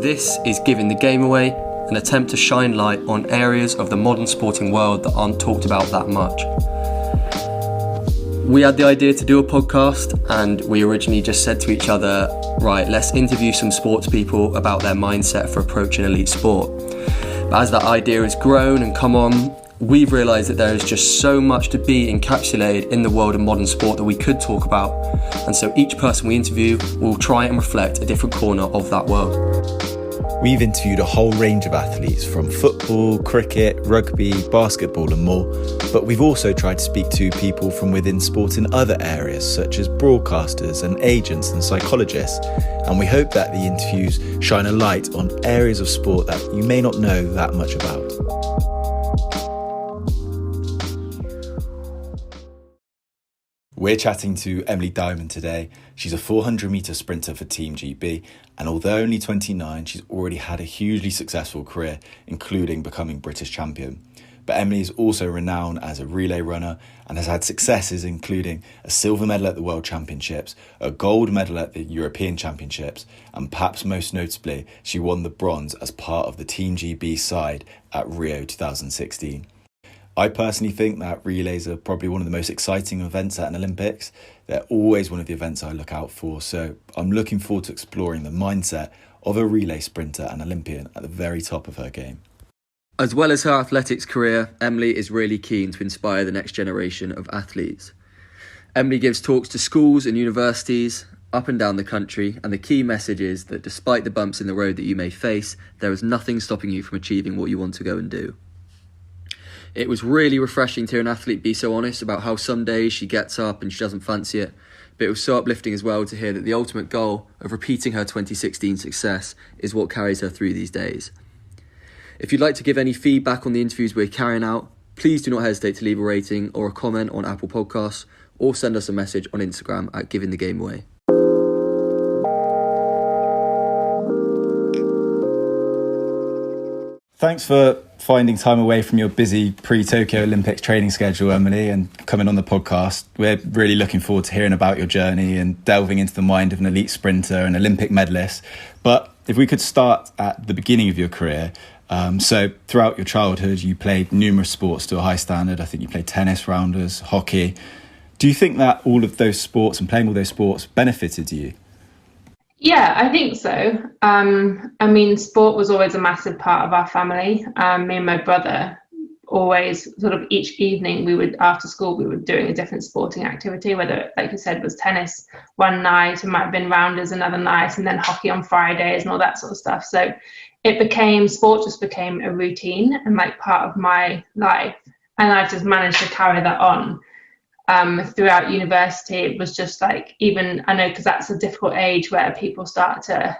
This is Giving the Game Away, an attempt to shine light on areas of the modern sporting world that aren't talked about that much. We had the idea to do a podcast, and we originally just said to each other, right, let's interview some sports people about their mindset for approaching elite sport. But as that idea has grown and come on, we've realised that there is just so much to be encapsulated in the world of modern sport that we could talk about. And so each person we interview will try and reflect a different corner of that world. We've interviewed a whole range of athletes from football, cricket, rugby, basketball and more, but we've also tried to speak to people from within sport in other areas such as broadcasters and agents and psychologists, and we hope that the interviews shine a light on areas of sport that you may not know that much about. We're chatting to Emily Diamond today. She's a 400-metre sprinter for Team GB, and although only 29, she's already had a hugely successful career, including becoming British champion. But Emily is also renowned as a relay runner and has had successes including a silver medal at the World Championships, a gold medal at the European Championships, and perhaps most notably, she won the bronze as part of the Team GB side at Rio 2016. I personally think that relays are probably one of the most exciting events at an Olympics. They're always one of the events I look out for, so I'm looking forward to exploring the mindset of a relay sprinter and Olympian at the very top of her game. As well as her athletics career, Emily is really keen to inspire the next generation of athletes. Emily gives talks to schools and universities up and down the country, and the key message is that despite the bumps in the road that you may face, there is nothing stopping you from achieving what you want to go and do. It was really refreshing to hear an athlete be so honest about how some days she gets up and she doesn't fancy it, but it was so uplifting as well to hear that the ultimate goal of repeating her 2016 success is what carries her through these days. If you'd like to give any feedback on the interviews we're carrying out, please do not hesitate to leave a rating or a comment on Apple Podcasts, or send us a message on Instagram at Giving the Game Away. Thanks for finding time away from your busy pre-Tokyo Olympics training schedule, Emily, and coming on the podcast. We're really looking forward to hearing about your journey and delving into the mind of an elite sprinter and Olympic medalist. But if we could start at the beginning of your career. So throughout your childhood, you played numerous sports to a high standard. I think you played tennis, rounders, hockey. Do you think that all of those sports and playing all those sports benefited you? Yeah, I think so. I mean, sport was always a massive part of our family. Me and my brother always sort of each evening after school, we were doing a different sporting activity, whether it, like you said, was tennis one night, it might have been rounders another night, and then hockey on Fridays and all that sort of stuff. So sport just became a routine and like part of my life. And I just managed to carry that on. Throughout university, it was just like, even I know because that's a difficult age where people start to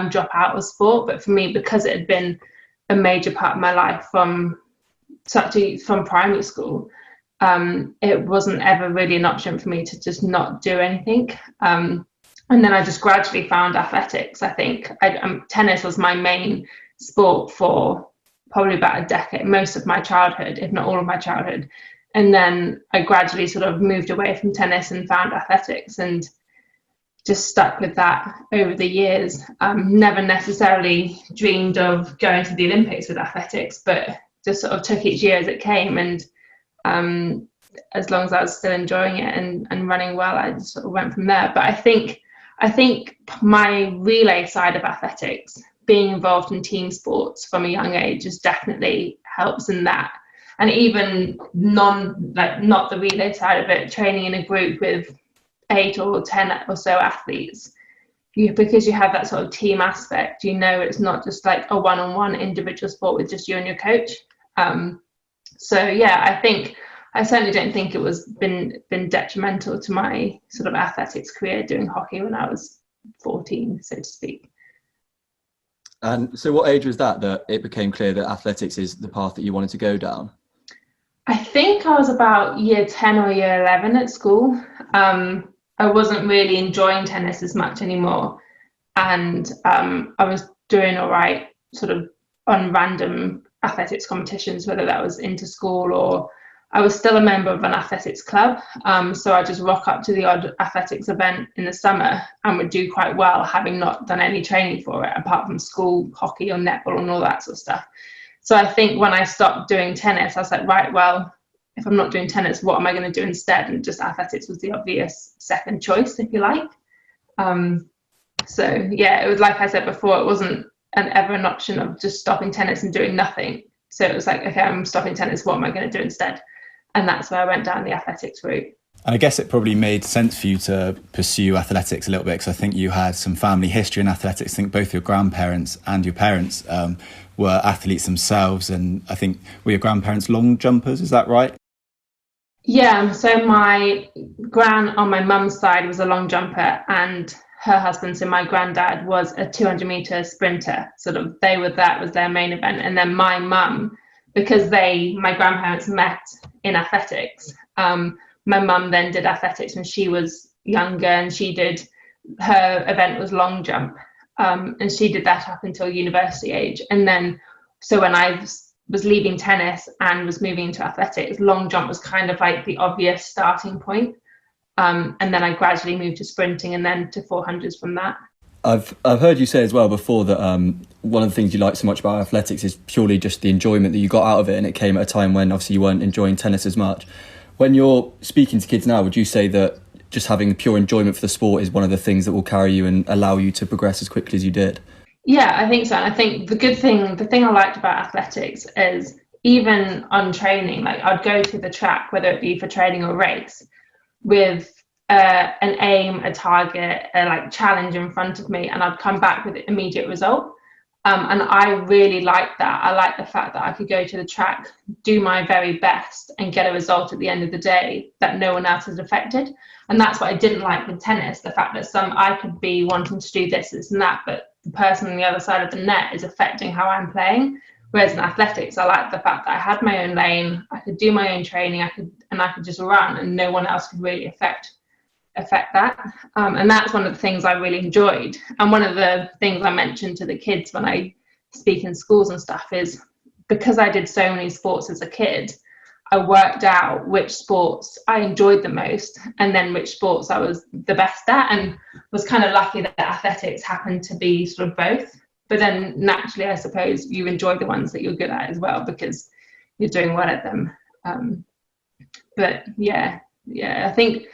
drop out of sport, but for me, because it had been a major part of my life from primary school, it wasn't ever really an option for me to just not do anything. And then I just gradually found athletics. I think tennis was my main sport for probably about a decade, most of my childhood, if not all of my childhood. And then I gradually sort of moved away from tennis and found athletics and just stuck with that over the years. Never necessarily dreamed of going to the Olympics with athletics, but just sort of took each year as it came. And as long as I was still enjoying it and running well, I just sort of went from there. But I think my relay side of athletics, being involved in team sports from a young age, just definitely helps in that. And even not the relay side of it, training in a group with 8 or 10 or so athletes, because you have that sort of team aspect, it's not just like a one-on-one individual sport with just you and your coach. So yeah, I certainly don't think it was been detrimental to my sort of athletics career doing hockey when I was 14, so to speak. And so what age was that it became clear that athletics is the path that you wanted to go down? I think I was about year 10 or year 11 at school. I wasn't really enjoying tennis as much anymore. And I was doing all right sort of on random athletics competitions, whether that was inter-school or I was still a member of an athletics club. So I just rock up to the odd athletics event in the summer and would do quite well, having not done any training for it, apart from school hockey or netball and all that sort of stuff. So I think when I stopped doing tennis, I was like, right, well, if I'm not doing tennis, what am I going to do instead? And just athletics was the obvious second choice, if you like. So yeah, it was like I said before, it wasn't ever an option of just stopping tennis and doing nothing. So it was like, okay, I'm stopping tennis, what am I going to do instead? And that's where I went down the athletics route. And I guess it probably made sense for you to pursue athletics a little bit, because I think you had some family history in athletics. I think both your grandparents and your parents were athletes themselves. And I think, were your grandparents long jumpers? Is that right? Yeah, so my gran on my mum's side was a long jumper, and her husband, so my granddad, was a 200-meter sprinter. That was their main event. And then my mum, because my grandparents met in athletics, my mum then did athletics when she was younger, and her event was long jump, and she did that up until university age. And then, so when I was leaving tennis and was moving into athletics, long jump was kind of like the obvious starting point. And then I gradually moved to sprinting and then to 400s from that. I've heard you say as well before that one of the things you like so much about athletics is purely just the enjoyment that you got out of it, and it came at a time when obviously you weren't enjoying tennis as much. When you're speaking to kids now, would you say that just having pure enjoyment for the sport is one of the things that will carry you and allow you to progress as quickly as you did? Yeah, I think so. And I think the thing I liked about athletics is, even on training, like I'd go to the track, whether it be for training or race, with an aim, a target, a like challenge in front of me, and I'd come back with an immediate result. And I really liked that. I liked the fact that I could go to the track, do my very best, and get a result at the end of the day that no one else has affected. And that's what I didn't like with tennis, the fact that I could be wanting to do this and that, but the person on the other side of the net is affecting how I'm playing. Whereas in athletics, I liked the fact that I had my own lane, I could do my own training, I could just run, and no one else could really affect that. And that's one of the things I really enjoyed. And one of the things I mentioned to the kids when I speak in schools and stuff is, because I did so many sports as a kid, I worked out which sports I enjoyed the most and then which sports I was the best at, and was kind of lucky that athletics happened to be sort of both. But then naturally, I suppose you enjoy the ones that you're good at as well, because you're doing well at them. But yeah, I think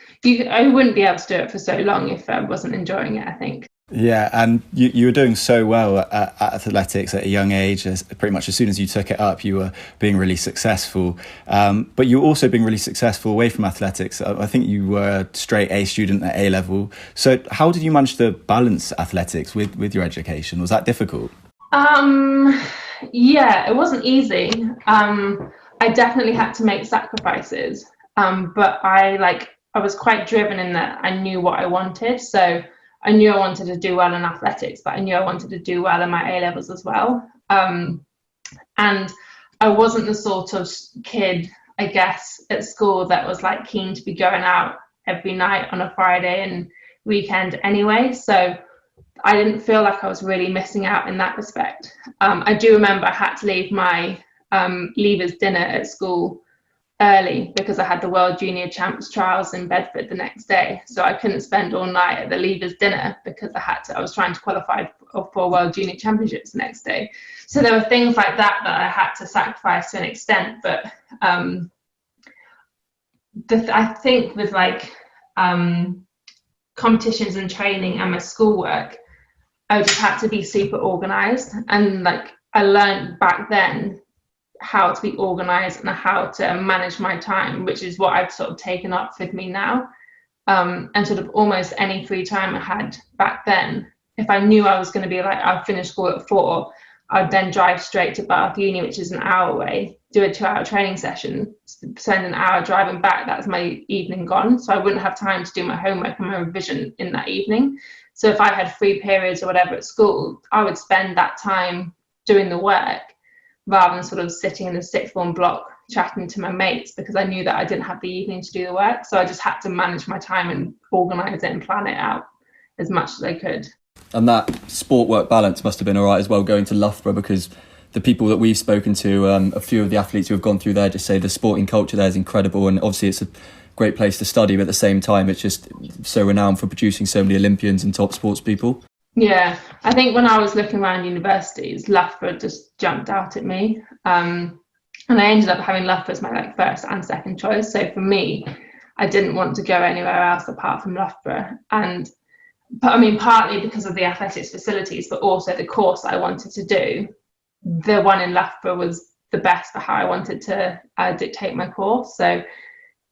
I wouldn't be able to do it for so long if I wasn't enjoying it, I think. Yeah, and you were doing so well at athletics at a young age. Pretty much as soon as you took it up, you were being really successful. But you were also being really successful away from athletics. I think you were a straight A student at A level. So how did you manage to balance athletics with your education? Was that difficult? Yeah, it wasn't easy. I definitely had to make sacrifices. But I was quite driven in that I knew what I wanted. So I knew I wanted to do well in athletics, but I knew I wanted to do well in my A levels as well. And I wasn't the sort of kid, I guess, at school that was like keen to be going out every night on a Friday and weekend anyway. So I didn't feel like I was really missing out in that respect. I do remember I had to leave my leavers dinner at school early because I had the World Junior Champs trials in Bedford the next day, so I couldn't spend all night at the leavers dinner because I was trying to qualify for World Junior Championships the next day. So there were things like that I had to sacrifice to an extent, but I think with competitions and training and my schoolwork, I just had to be super organized, and I learned back then how to be organized and how to manage my time, which is what I've sort of taken up with me now. And sort of almost any free time I had back then, if I knew I was going to be I'll finish school at 4, I'd then drive straight to Bath Uni, which is an hour away, do a 2-hour training session, spend an hour driving back. That's my evening gone. So I wouldn't have time to do my homework and my revision in that evening. So if I had free periods or whatever at school, I would spend that time doing the work rather than sort of sitting in the sixth form block chatting to my mates, because I knew that I didn't have the evening to do the work. So I just had to manage my time and organise it and plan it out as much as I could. And that sport work balance must have been all right as well, going to Loughborough, because the people that we've spoken to, a few of the athletes who have gone through there just say the sporting culture there is incredible, and obviously it's a great place to study, but at the same time it's just so renowned for producing so many Olympians and top sports people. Yeah, I think when I was looking around universities, Loughborough just jumped out at me, and I ended up having Loughborough as my first and second choice. So for me, I didn't want to go anywhere else apart from Loughborough, but I mean, partly because of the athletics facilities, but also the course I wanted to do. The one in Loughborough was the best for how I wanted to dictate my course. So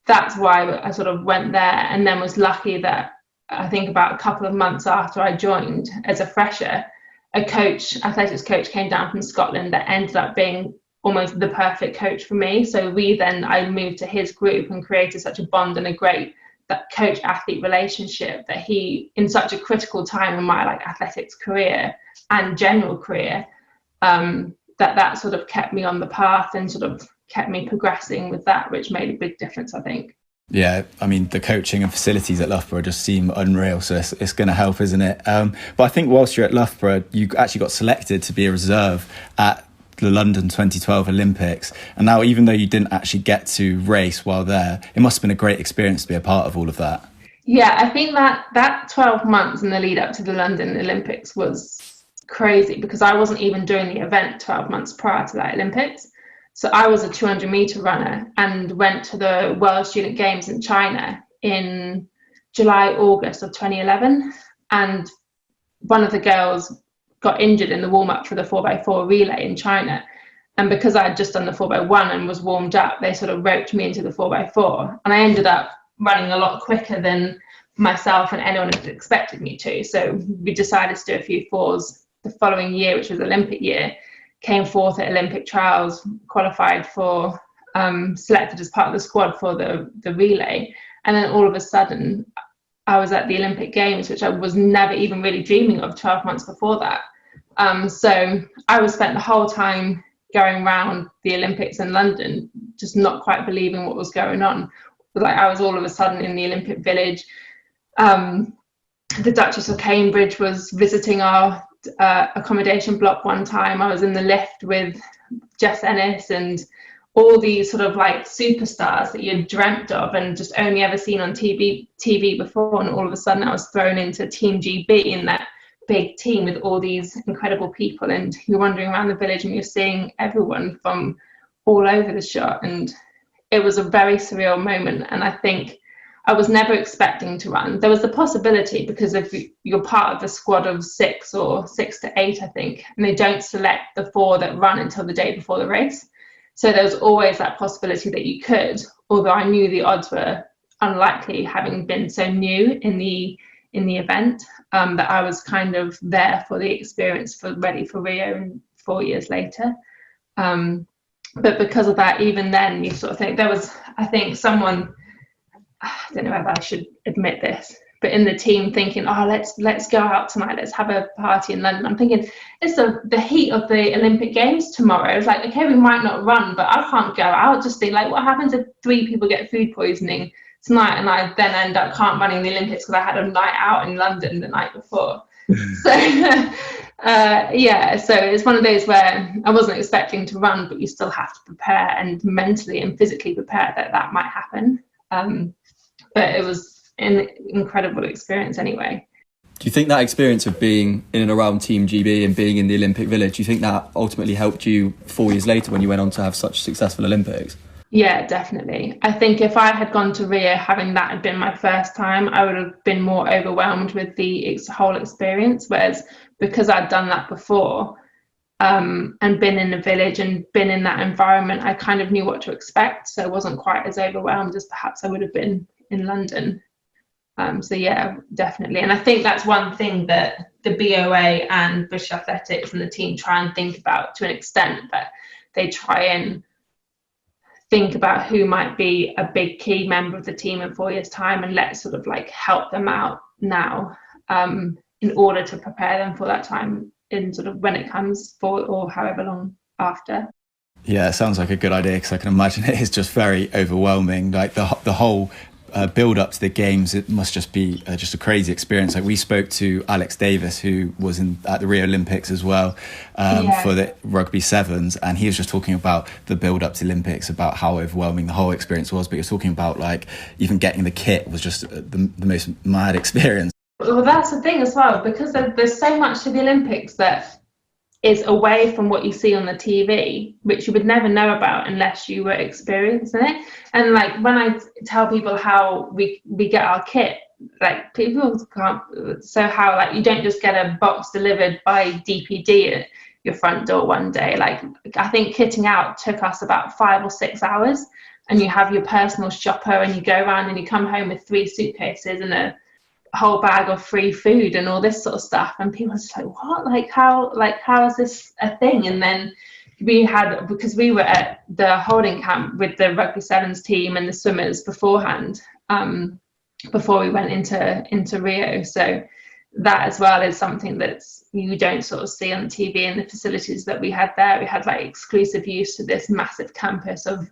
that's why I sort of went there, and then was lucky that I think about a couple of months after I joined as a fresher, athletics coach came down from Scotland that ended up being almost the perfect coach for me. So I moved to his group and created such a bond and a great that coach-athlete relationship that he, in such a critical time in my athletics career and general career, that sort of kept me on the path and sort of kept me progressing with that, which made a big difference, I think. Yeah, I mean, the coaching and facilities at Loughborough just seem unreal, so it's going to help, isn't it? But I think whilst you're at Loughborough, you actually got selected to be a reserve at the London 2012 Olympics. And now, even though you didn't actually get to race while there, it must have been a great experience to be a part of all of that. Yeah, I think that 12 months in the lead up to the London Olympics was crazy, because I wasn't even doing the event 12 months prior to that Olympics. So I was a 200 meter runner and went to the World Student Games in China in August of 2011. And one of the girls got injured in the warm-up for the 4x4 relay in China, and because I had just done the 4x1 and was warmed up, they sort of roped me into the 4x4, and I ended up running a lot quicker than myself and anyone had expected me to. So we decided to do a few fours the following year, which was Olympic year, came fourth at Olympic trials, qualified for selected as part of the squad for the relay, and then all of a sudden I was at the Olympic Games, which I was never even really dreaming of 12 months before that. So I was spent the whole time going around the Olympics in London, just not quite believing what was going on. I was all of a sudden in the Olympic Village. The Duchess of Cambridge was visiting our accommodation block one time. I was in the lift with Jess Ennis and all these sort of superstars that you'd dreamt of and just only ever seen on TV before, and all of a sudden I was thrown into Team GB in that big team with all these incredible people, and you're wandering around the village and you're seeing everyone from all over the shot, and it was a very surreal moment. And I think I was never expecting to run. There was the possibility, because if you're part of the squad of 6 or 6 to 8, I think, and they don't select the 4 that run until the day before the race. So there was always that possibility that you could, although I knew the odds were unlikely, having been so new in the event, that I was kind of there for the experience, ready for Rio and 4 years later. But because of that, even then, you sort of think there was, I think, someone, I don't know whether I should admit this, but in the team thinking, oh, let's go out tonight, let's have a party in London. I'm thinking, it's the heat of the Olympic Games tomorrow. It's like, okay, we might not run, but I can't go out. Just think, what happens if 3 people get food poisoning tonight and I then end up can't running the Olympics because I had a night out in London the night before. So so it's one of those where I wasn't expecting to run, but you still have to prepare and mentally and physically prepare that might happen. But it was an incredible experience anyway. Do you think that experience of being in and around Team GB and being in the Olympic Village, do you think that ultimately helped you 4 years later when you went on to have such a successful Olympics? Yeah, definitely. I think if I had gone to Rio having that had been my first time, I would have been more overwhelmed with the whole experience. Whereas because I'd done that before, and been in the village and been in that environment, I kind of knew what to expect. So I wasn't quite as overwhelmed as perhaps I would have been in London. So yeah, definitely. And I think that's one thing that the BOA and British Athletics and the team try and think about to an extent, that they try and think about who might be a big key member of the team in 4 years' time, and let's sort of help them out now, in order to prepare them for that time in sort of when it comes for, or however long after. Yeah, it sounds like a good idea, because I can imagine it is just very overwhelming. The whole build up to the games, it must just be just a crazy experience. Like, we spoke to Alex Davis, who was at the Rio Olympics as well, for the rugby sevens, and he was just talking about the build up to the Olympics, about how overwhelming the whole experience was. But he was talking about, like, even getting the kit was just the most mad experience. Well, that's the thing as well, because there's so much to the Olympics that is away from what you see on the TV, which you would never know about unless you were experiencing it. And like, when I tell people how we get our kit, like, people can't. So how, like, you don't just get a box delivered by DPD at your front door one day. Like, I think kitting out took us about 5 or 6 hours, and you have your personal shopper, and you go around and you come home with 3 suitcases and a whole bag of free food and all this sort of stuff, and people are just like, what, how is this a thing? And then we had, because we were at the holding camp with the rugby sevens team and the swimmers beforehand, before we went into Rio, so that as well is something that you don't sort of see on TV. And the facilities that we had there, we had like exclusive use to this massive campus of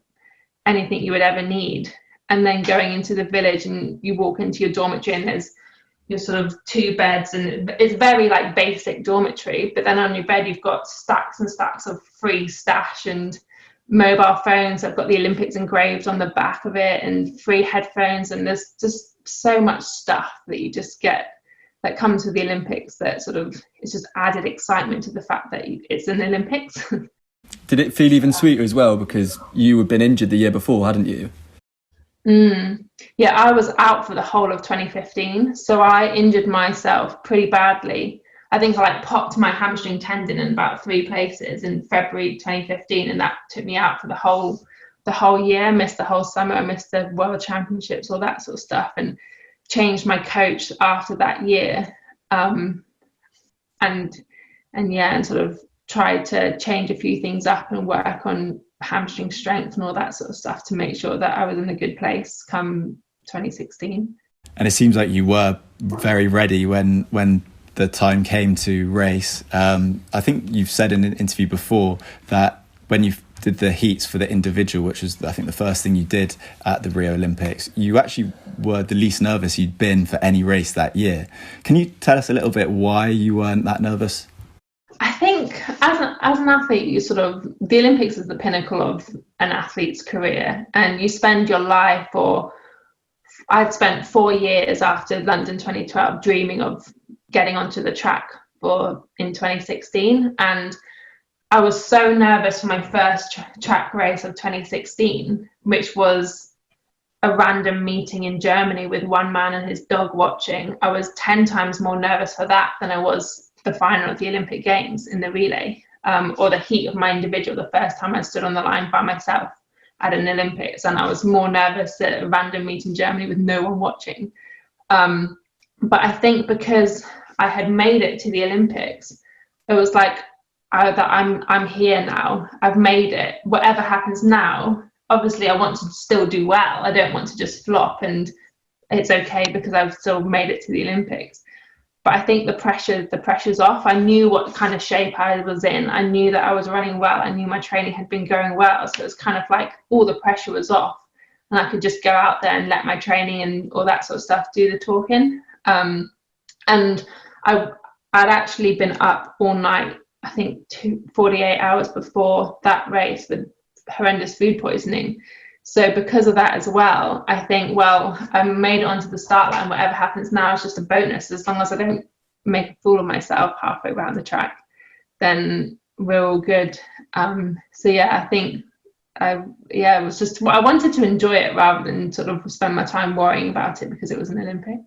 anything you would ever need. And then going into the village, and you walk into your dormitory, and there's your sort of 2 beds, and it's very like basic dormitory, but then on your bed you've got stacks and stacks of free stash and mobile phones. I've got the Olympics engraved on the back of it, and free headphones, and there's just so much stuff that you just get that comes with the Olympics, that sort of, it's just added excitement to the fact that it's an Olympics. Did it feel even sweeter as well, because you had been injured the year before, hadn't you? Yeah, I was out for the whole of 2015, so I injured myself pretty badly. I think I like popped my hamstring tendon in about 3 places in February 2015, and that took me out for the whole year. Missed the whole summer, missed the World Championships, all that sort of stuff, and changed my coach after that year, and sort of tried to change a few things up and work on hamstring strength and all that sort of stuff to make sure that I was in a good place come 2016. And it seems like you were very ready when the time came to race. I think you've said in an interview before that when you did the heats for the individual, which was I think the first thing you did at the Rio Olympics, you actually were the least nervous you'd been for any race that year. Can you tell us a little bit why you weren't that nervous? I think as an athlete, you sort of, the Olympics is the pinnacle of an athlete's career, and you spend your life, or I'd spent 4 years after London 2012 dreaming of getting onto the track in 2016, and I was so nervous for my first track race of 2016, which was a random meeting in Germany with one man and his dog watching. I was 10 times more nervous for that than I was the final of the Olympic Games in the relay, or the heat of my individual, the first time I stood on the line by myself at an Olympics, and I was more nervous at a random meet in Germany with no one watching. But I think because I had made it to the Olympics, it was like that I'm here now. I've made it. Whatever happens now, obviously I want to still do well. I don't want to just flop, and it's okay because I've still made it to the Olympics. But I think the pressure's off. I knew what kind of shape I was in. I knew that I was running well. I knew my training had been going well. So it was kind of like all the pressure was off, and I could just go out there and let my training and all that sort of stuff do the talking. And I'd actually been up all night, I think 48 hours before that race with horrendous food poisoning. So because of that as well, I think, well, I made it onto the start line. Whatever happens now is just a bonus. As long as I don't make a fool of myself halfway around the track, then we're all good. So yeah, I think, it was just, I wanted to enjoy it rather than sort of spend my time worrying about it because it was an Olympics.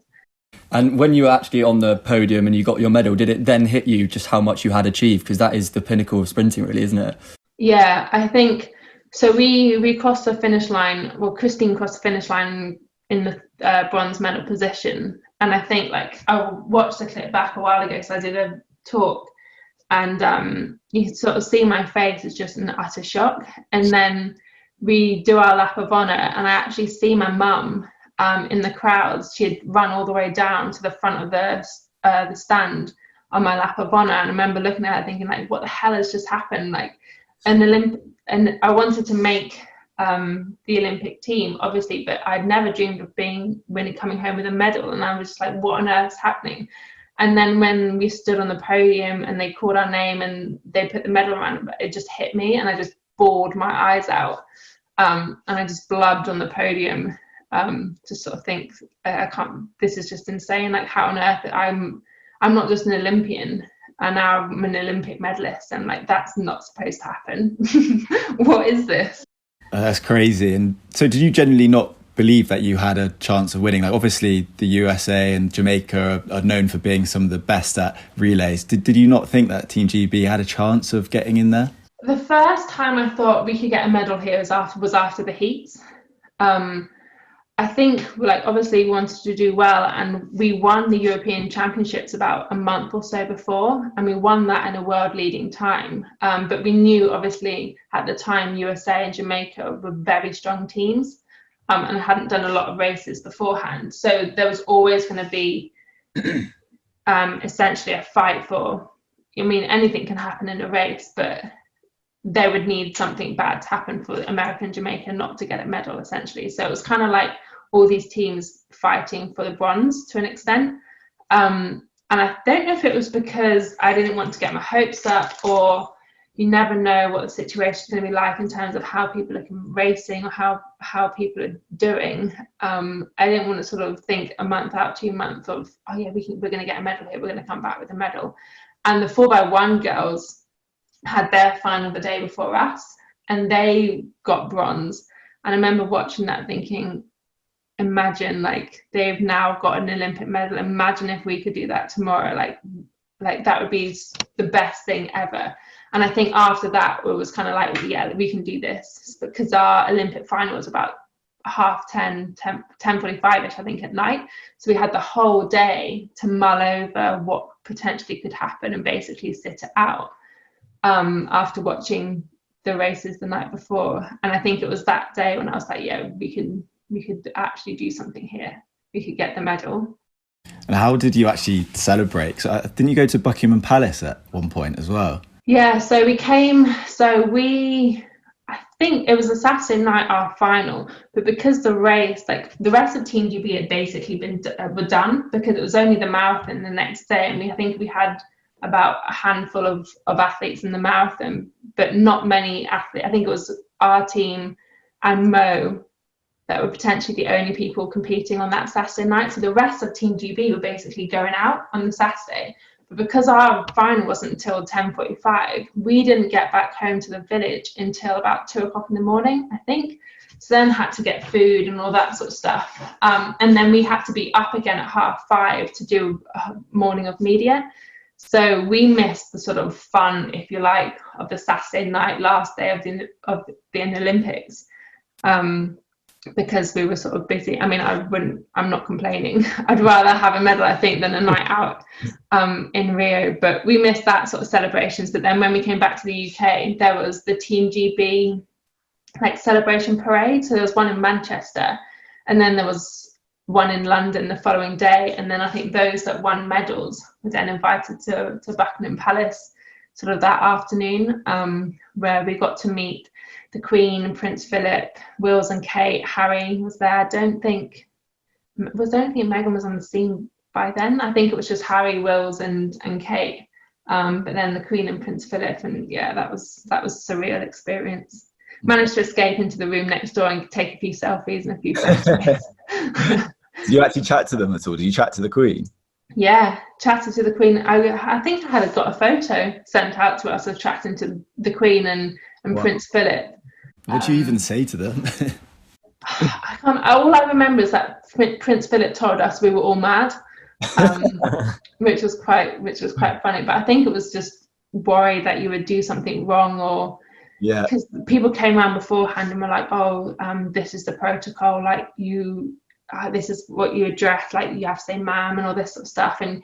And when you were actually on the podium and you got your medal, did it then hit you just how much you had achieved? Because that is the pinnacle of sprinting, really, isn't it? Yeah, I think. So we crossed the finish line. Well, Christine crossed the finish line in the bronze medal position, and I think, like, I watched the clip back a while ago because I did a talk, and you sort of see my face is just an utter shock. And then we do our lap of honour, and I actually see my mum in the crowds. She had run all the way down to the front of the stand on my lap of honour, and I remember looking at her thinking, like, what the hell has just happened? Like, and I wanted to make the Olympic team, obviously, but I'd never dreamed of coming home with a medal. And I was just like, what on earth's happening? And then when we stood on the podium and they called our name and they put the medal around, it just hit me and I just bawled my eyes out. And I just blubbed on the podium, to sort of think, I can't, this is just insane. Like, how on earth, I'm not just an Olympian, and now I'm an Olympic medalist, and like, that's not supposed to happen. What is this? That's crazy. And so did you genuinely not believe that you had a chance of winning? Like, obviously the USA and Jamaica are known for being some of the best at relays. Did you not think that Team GB had a chance of getting in there? The first time I thought we could get a medal here was after the heats. I think, like, obviously we wanted to do well, and we won the European Championships about a month or so before, and we won that in a world leading time. But we knew, obviously, at the time, USA and Jamaica were very strong teams, and hadn't done a lot of races beforehand. So there was always going to be essentially a fight for, I mean, anything can happen in a race, but they would need something bad to happen for America and Jamaica not to get a medal, essentially. So it was kind of like all these teams fighting for the bronze to an extent. And I don't know if it was because I didn't want to get my hopes up, or you never know what the situation is going to be like in terms of how people are racing or how people are doing. I didn't want to sort of think a month out, 2 months of, oh yeah, we're going to get a medal here, we're going to come back with a medal. And the 4x1 girls had their final the day before us, and they got bronze. And I remember watching that thinking, imagine, like, they've now got an Olympic medal. Imagine if we could do that tomorrow. Like that would be the best thing ever. And I think after that, it was kind of like, yeah, we can do this, because our Olympic final was about 10:45ish, I think, at night. So we had the whole day to mull over what potentially could happen and basically sit it out, after watching the races the night before. And I think it was that day when I was like, yeah, we could actually do something here. We could get the medal. And how did you actually celebrate? So didn't you go to Buckingham Palace at one point as well? Yeah, so I think it was a Saturday night, our final, but because the race, like the rest of Team GB had basically were done, because it was only the marathon the next day, and I think we had about a handful of athletes in the marathon, but not many athletes. I think it was our team and Mo that were potentially the only people competing on that Saturday night. So the rest of Team GB were basically going out on the Saturday. But because our final wasn't until 10:45, we didn't get back home to the village until about 2 o'clock in the morning, I think. So then had to get food and all that sort of stuff. And then we had to be up again at 5:30 to do a morning of media. So we missed the sort of fun, if you like, of the Saturday night, last day of the Olympics. Because we were sort of busy. I mean, I'm not complaining. I'd rather have a medal, I think, than a night out in Rio. But we missed that sort of celebrations. But then when we came back to the UK, there was the Team GB like celebration parade. So there was one in Manchester, and then there was one in London the following day. And then I think those that won medals were then invited to Buckingham Palace sort of that afternoon, where we got to meet the Queen and Prince Philip, Wills and Kate. Harry was there. I don't think Meghan was on the scene by then. I think it was just Harry, Wills and Kate. But then the Queen and Prince Philip, and yeah, that was a surreal experience. Managed to escape into the room next door and take a few selfies and a few photos. Did you actually chat to them at all? Did you chat to the Queen? Yeah, chatted to the Queen. I think I had got a photo sent out to us of chatting to the Queen and wow. Prince Philip. What do you even say to them? All I remember is that Prince Philip told us we were all mad, which was quite funny. But I think it was just worried that you would do something wrong, or yeah, because people came around beforehand and were like, "Oh, this is the protocol. Like this is what you address. Like you have to say, ma'am, and all this sort of stuff." And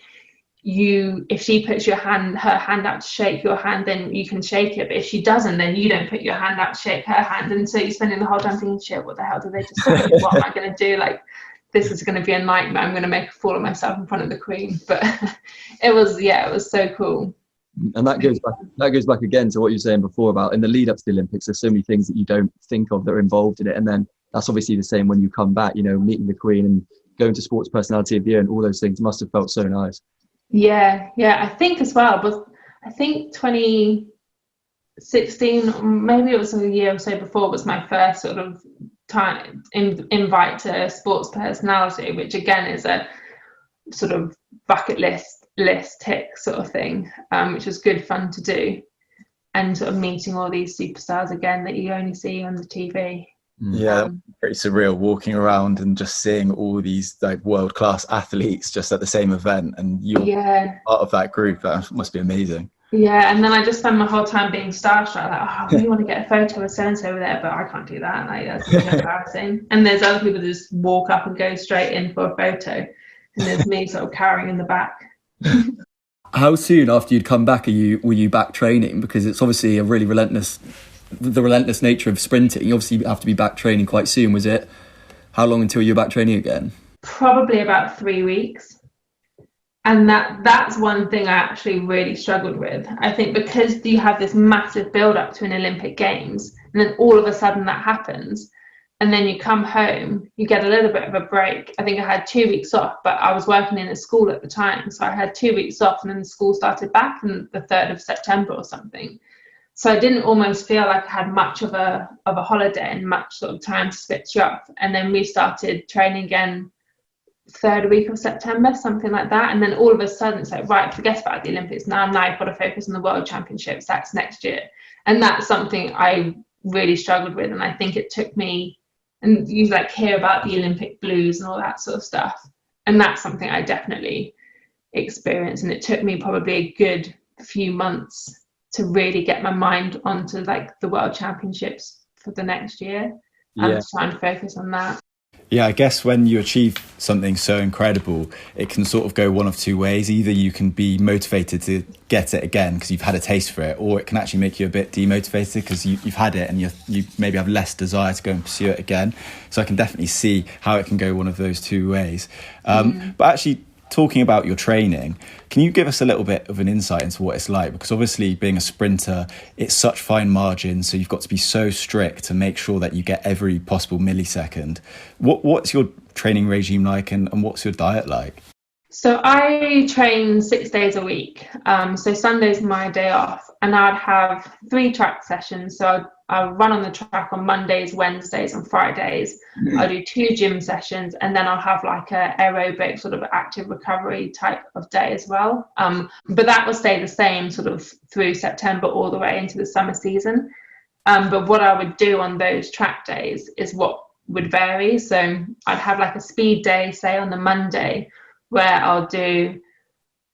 if she puts her hand out to shake your hand, then you can shake it. But if she doesn't, then you don't put your hand out to shake her hand. And so you're spending the whole time thinking, shit, what the hell did they just say? What am I going to do? Like, this is going to be a nightmare. I'm going to make a fool of myself in front of the Queen. But it was so cool. And that goes back again to what you were saying before about in the lead up to the Olympics, there's so many things that you don't think of that are involved in it. And then that's obviously the same when you come back, meeting the Queen and going to Sports Personality of the Year and all those things must have felt so nice. Yeah, I think as well, but I think 2016, maybe it was a year or so before, was my first sort of time invite to Sports Personality, which again is a sort of bucket list tick sort of thing, which was good fun to do, and sort of meeting all these superstars again that you only see on the TV. Yeah, pretty surreal walking around and just seeing all these like world-class athletes just at the same event, and you're part of that group. That must be amazing. Yeah, and then I just spend my whole time being starstruck, like, I really want to get a photo with so-and-so over there, but I can't do that. Like, that's embarrassing. And there's other people that just walk up and go straight in for a photo, and there's me sort of carrying in the back. How soon after you'd come back were you back training? Because it's obviously a really relentless nature of sprinting. You obviously have to be back training quite soon. Was it, how long until you were back training again? Probably about 3 weeks. And that's one thing I actually really struggled with. I think because you have this massive build up to an Olympic Games, and then all of a sudden that happens, and then you come home, you get a little bit of a break. I think I had 2 weeks off, but I was working in a school at the time, so I had 2 weeks off, and then the school started back on the 3rd of September or something. So I didn't almost feel like I had much of a holiday and much sort of time to switch off. And then we started training again 3rd week of September, something like that. And then all of a sudden it's like, right, forget about the Olympics now. I've got to focus on the World Championships. That's next year. And that's something I really struggled with. And I think it took me, and you like hear about the Olympic blues and all that sort of stuff. And that's something I definitely experienced. And it took me probably a good few months to really get my mind onto like the World Championships for the next year, and trying to focus on that. Yeah, I guess when you achieve something so incredible, it can sort of go one of two ways. Either you can be motivated to get it again because you've had a taste for it, or it can actually make you a bit demotivated because you've had it and you maybe have less desire to go and pursue it again. So I can definitely see how it can go one of those two ways. But actually, talking about your training, can you give us a little bit of an insight into what it's like? Because obviously being a sprinter, it's such fine margins, so you've got to be so strict to make sure that you get every possible millisecond. What's your training regime like, and what's your diet like? So I train 6 days a week. So Sunday's my day off, and I'd have 3 track sessions. So I'll run on the track on Mondays, Wednesdays and Fridays. I'll do 2 gym sessions, and then I'll have like a aerobic sort of active recovery type of day as well. But that will stay the same sort of through September all the way into the summer season. But what I would do on those track days is what would vary. So I'd have like a speed day, say on the Monday, where I'll do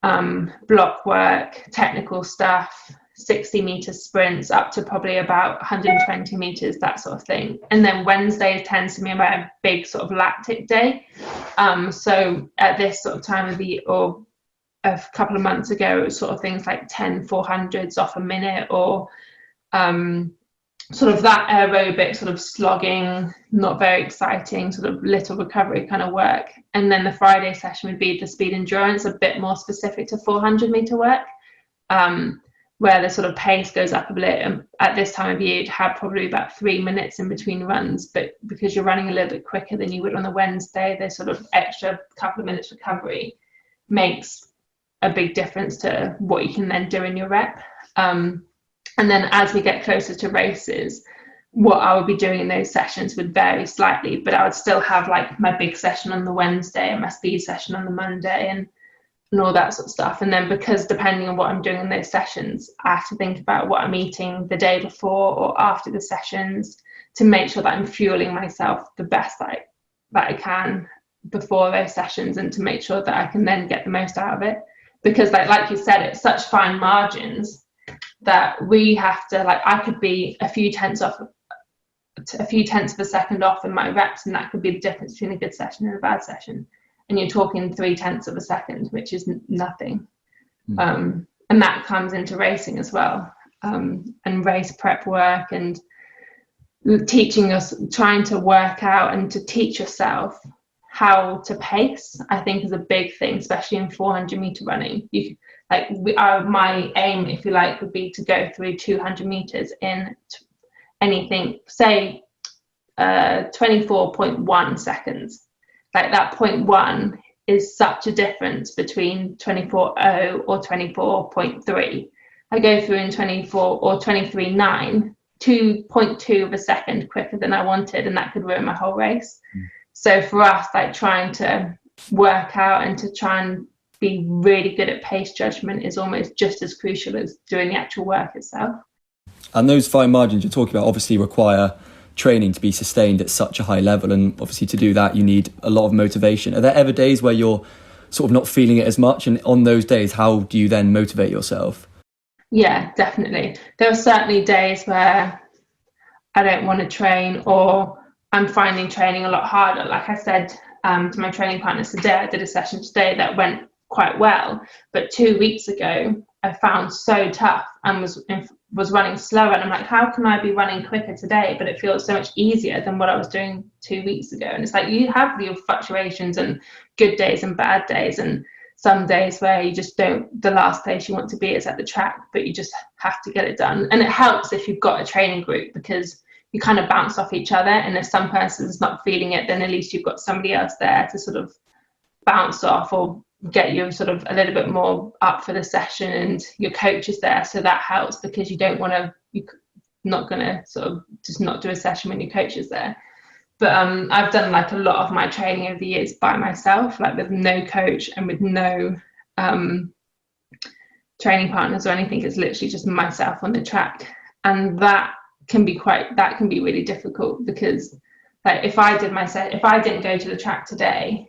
block work, technical stuff, 60-meter sprints up to probably about 120 meters, that sort of thing. And then Wednesday tends to be a big sort of lactic day. So at this sort of time of the year, or a couple of months ago, it was sort of things like 10 400s off a minute, or sort of that aerobic sort of slogging, not very exciting, sort of little recovery kind of work. And then the Friday session would be the speed endurance, a bit more specific to 400-meter work, where the sort of pace goes up a bit. And at this time of year, you'd have probably about 3 minutes in between runs, but because you're running a little bit quicker than you would on a Wednesday, there's sort of extra couple of minutes recovery makes a big difference to what you can then do in your rep. And then as we get closer to races, what I would be doing in those sessions would vary slightly, but I would still have like my big session on the Wednesday and my speed session on the Monday and all that sort of stuff. And then because depending on what I'm doing in those sessions, I have to think about what I'm eating the day before or after the sessions to make sure that I'm fueling myself the best that I can before those sessions, and to make sure that I can then get the most out of it. Because like you said, it's such fine margins that we have to, like, I could be a few tenths of a second off in my reps, and that could be the difference between a good session and a bad session. And you're talking 0.3 of a second, which is nothing. And that comes into racing as well, and race prep work, and teaching us, trying to work out and to teach yourself how to pace, I think, is a big thing, especially in 400 meter running. My aim, if you like, would be to go through 200 meters in anything, say 24.1 seconds. Like that 0.1 is such a difference between 24.0 or 24.3. I go through in 24 or 23.9, 2.2 of a second quicker than I wanted, and that could ruin my whole race. So for us, like trying to work out and to try and be really good at pace judgment is almost just as crucial as doing the actual work itself. And those fine margins you're talking about obviously require training to be sustained at such a high level, and obviously to do that you need a lot of motivation. Are there ever days where you're sort of not feeling it as much, and on those days how do you then motivate yourself? Yeah, definitely. There are certainly days where I don't want to train, or I'm finding training a lot harder. Like I said to my training partners today, I did a session today that went quite well, but 2 weeks ago I found so tough and was running slower, and I'm like, how can I be running quicker today but it feels so much easier than what I was doing 2 weeks ago? And it's like, you have your fluctuations and good days and bad days, and some days where you just don't, the last place you want to be is at the track, but you just have to get it done. And it helps if you've got a training group, because you kind of bounce off each other, and if some person's not feeling it, then at least you've got somebody else there to sort of bounce off or get you sort of a little bit more up for the session, and your coach is there, so that helps, because you're not going to sort of just not do a session when your coach is there. But I've done like a lot of my training over the years by myself, like with no coach and with no training partners or anything. It's literally just myself on the track, and that can be really difficult, because like if I didn't go to the track today,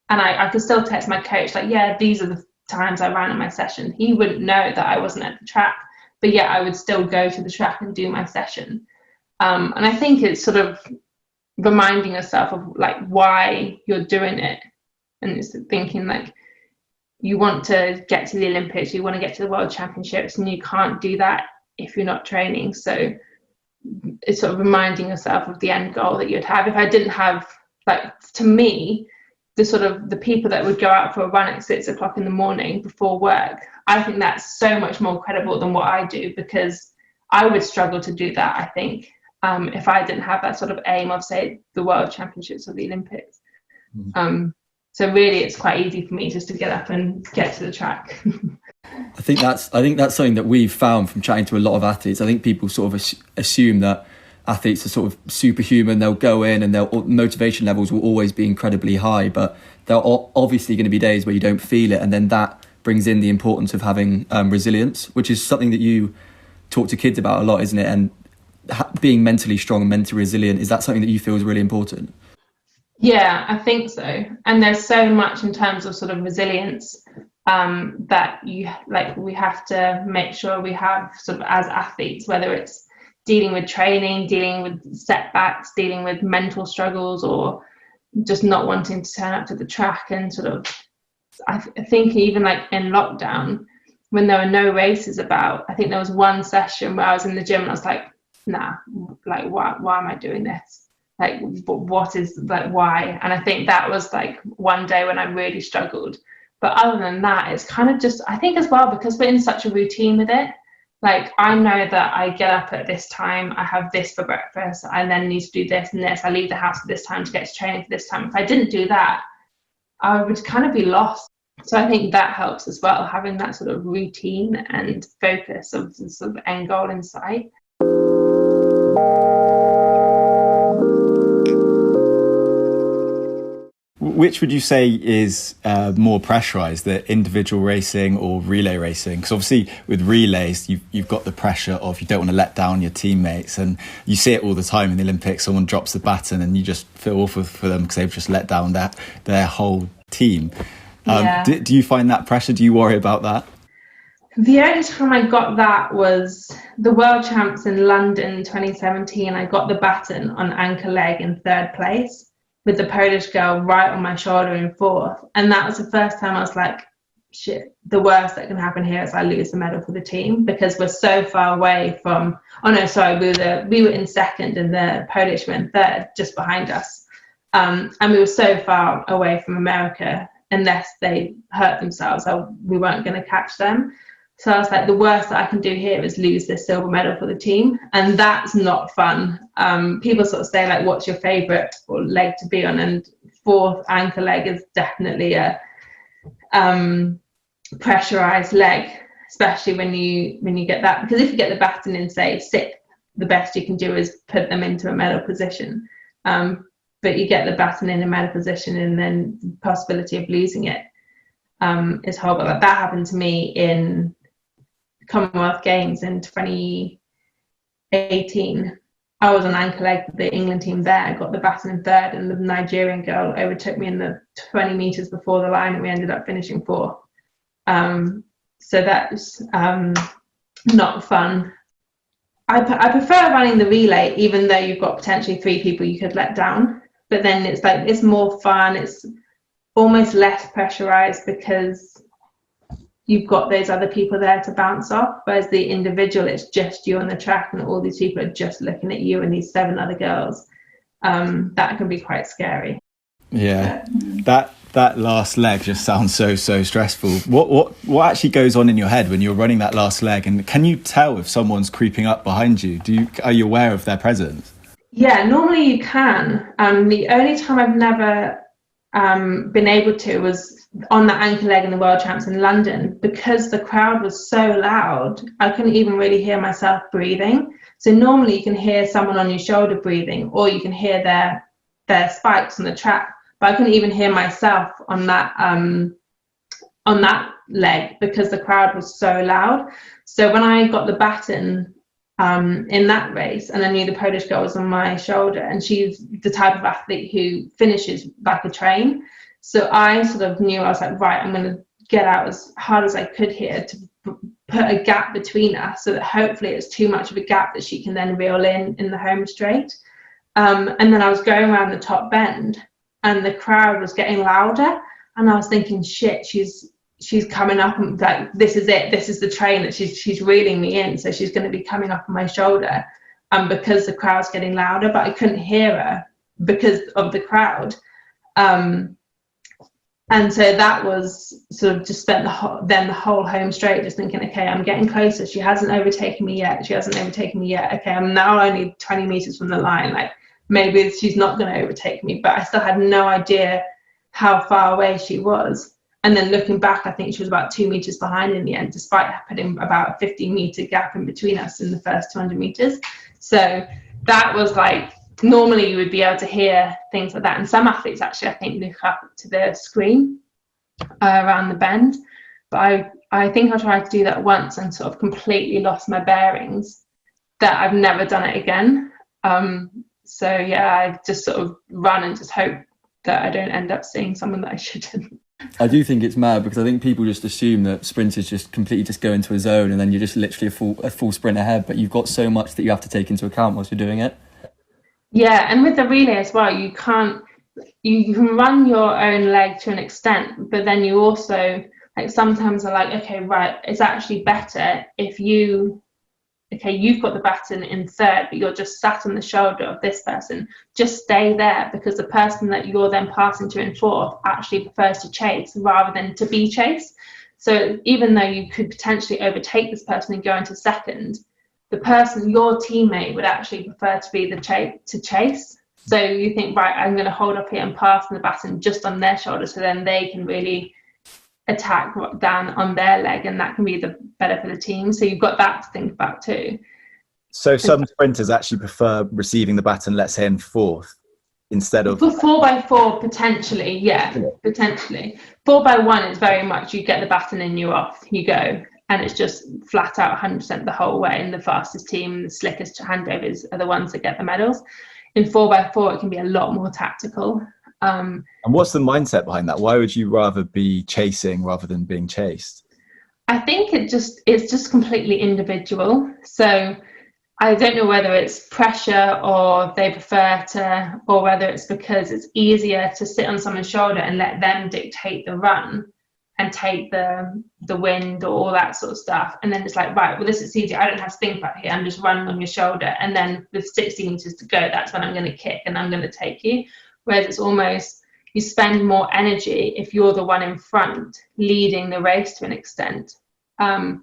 and I could still text my coach like, yeah, these are the times I ran in my session, he wouldn't know that I wasn't at the track, but yeah, I would still go to the track and do my session. And I think it's sort of reminding yourself of like why you're doing it, and it's thinking like, you want to get to the Olympics, you want to get to the World Championships, and you can't do that if you're not training. So it's sort of reminding yourself of the end goal that you'd have. If I didn't have, like, to me, the people that would go out for a run at 6 o'clock in the morning before work, I think that's so much more credible than what I do, because I would struggle to do that, I think, if I didn't have that sort of aim of, say, the World Championships or the Olympics. So really it's quite easy for me just to get up and get to the track. I think that's something that we've found from chatting to a lot of athletes. I think people sort of assume that athletes are sort of superhuman. They'll go in and their motivation levels will always be incredibly high, but there are obviously going to be days where you don't feel it, and then that brings in the importance of having resilience, which is something that you talk to kids about a lot, isn't it? And being mentally strong and mentally resilient, is that something that you feel is really important? Yeah, I think so. And there's so much in terms of sort of resilience that we have to make sure we have sort of as athletes, whether it's dealing with training, dealing with setbacks, dealing with mental struggles, or just not wanting to turn up to the track. And sort of, I think even like in lockdown, when there were no races about, I think there was one session where I was in the gym and I was like, nah, like why am I doing this? Like, what is, like, why? And I think that was like one day when I really struggled. But other than that, it's kind of just, I think as well, because we're in such a routine with it, like I know that I get up at this time, I have this for breakfast, I then need to do this and this, I leave the house at this time to get to training for this time. If I didn't do that, I would kind of be lost. So I think that helps as well, having that sort of routine and focus of the sort of end goal in sight. Which would you say is more pressurised, the individual racing or relay racing? Because obviously with relays, you've got the pressure of you don't want to let down your teammates, and you see it all the time in the Olympics. Someone drops the baton and you just feel awful for them because they've just let down their whole team. Do you find that pressure? Do you worry about that? The only time I got that was the World Champs in London 2017. I got the baton on anchor leg in 3rd place, with the Polish girl right on my shoulder in 4th. And that was the first time I was like, shit, the worst that can happen here is I lose the medal for the team, because we're so far away from, we were in 2nd and the Polish were in 3rd, just behind us. And we were so far away from America, unless they hurt themselves, we weren't going to catch them. So I was like, the worst that I can do here is lose this silver medal for the team. And that's not fun. People sort of say, like, what's your favourite leg to be on? And fourth anchor leg is definitely a pressurised leg, especially when you get that. Because if you get the baton in, say, sixth, the best you can do is put them into a medal position. But you get the baton in a medal position, and then the possibility of losing it is horrible. That happened to me in Commonwealth Games in 2018. I was on anchor leg for the England team there. I got the baton in third, and the Nigerian girl overtook me in the 20 meters before the line, and we ended up finishing fourth. So that's not fun. I prefer running the relay, even though you've got potentially 3 people you could let down. But then it's like, it's more fun. It's almost less pressurized because you've got those other people there to bounce off. Whereas the individual, it's just you on the track, and all these people are just looking at you and these 7 other girls. That can be quite scary. Yeah, that last leg just sounds so stressful. What actually goes on in your head when you're running that last leg? And can you tell if someone's creeping up behind you? Are you aware of their presence? Yeah, normally you can. The only time I've never been able to was on that anchor leg in the World Champs in London, because the crowd was so loud. I couldn't even really hear myself breathing. So normally you can hear someone on your shoulder breathing, or you can hear their spikes on the track. But I couldn't even hear myself on that leg because the crowd was so loud. So when I got the baton in that race, and I knew the Polish girl was on my shoulder, and she's the type of athlete who finishes like a train. So I sort of knew, I was like, right, I'm going to get out as hard as I could here to put a gap between us, so that hopefully it's too much of a gap that she can then reel in the home straight. And then I was going around the top bend, and the crowd was getting louder, and I was thinking, shit, she's coming up, and like, this is it, this is the train that she's reeling me in, so she's going to be coming up on my shoulder, because the crowd's getting louder. But I couldn't hear her because of the crowd, and so that was sort of just spent the whole home straight just thinking, okay, I'm getting closer, she hasn't overtaken me yet, okay, I'm now only 20 meters from the line, like, maybe she's not going to overtake me. But I still had no idea how far away she was. And then looking back, I think she was about 2 meters behind in the end, despite putting about a 15-meter gap in between us in the first 200 meters. So that was like, normally you would be able to hear things like that. And some athletes actually, I think, look up to the screen around the bend. But I think I tried to do that once and sort of completely lost my bearings, that I've never done it again. So yeah, I just sort of run and just hope that I don't end up seeing someone that I shouldn't. I do think it's mad, because I think people just assume that sprinters just completely just go into a zone, and then you're just literally a full sprint ahead, but you've got so much that you have to take into account whilst you're doing it. Yeah, and with the relay as well, you can run your own leg to an extent, but then you also, like, sometimes are like, okay, right, it's actually better if you've got the baton in third, but you're just sat on the shoulder of this person, just stay there, because the person that you're then passing to in fourth actually prefers to chase rather than to be chased. So even though you could potentially overtake this person and go into second, the person, your teammate, would actually prefer to be to chase. So you think, right, I'm going to hold up here and pass the baton just on their shoulder, so then they can really attack down on their leg, and that can be the better for the team. So you've got that to think about too. So some sprinters actually prefer receiving the baton, let's say, in fourth instead of... For 4x4, potentially, yeah, potentially. 4x1 is very much, you get the baton and you're off, you go, and it's just flat out 100% the whole way, and the fastest team, the slickest handovers are the ones that get the medals. In 4x4, it can be a lot more tactical. And what's the mindset behind that? Why would you rather be chasing rather than being chased? I think it's just completely individual. So I don't know whether it's pressure, or they prefer to, or whether it's because it's easier to sit on someone's shoulder and let them dictate the run and take the wind or all that sort of stuff. And then it's like, right, well, this is easy. I don't have to think about it here. I'm just running on your shoulder. And then with 60 meters to go, that's when I'm going to kick and I'm going to take you. whereas it's almost you spend more energy if you're the one in front leading the race to an extent, that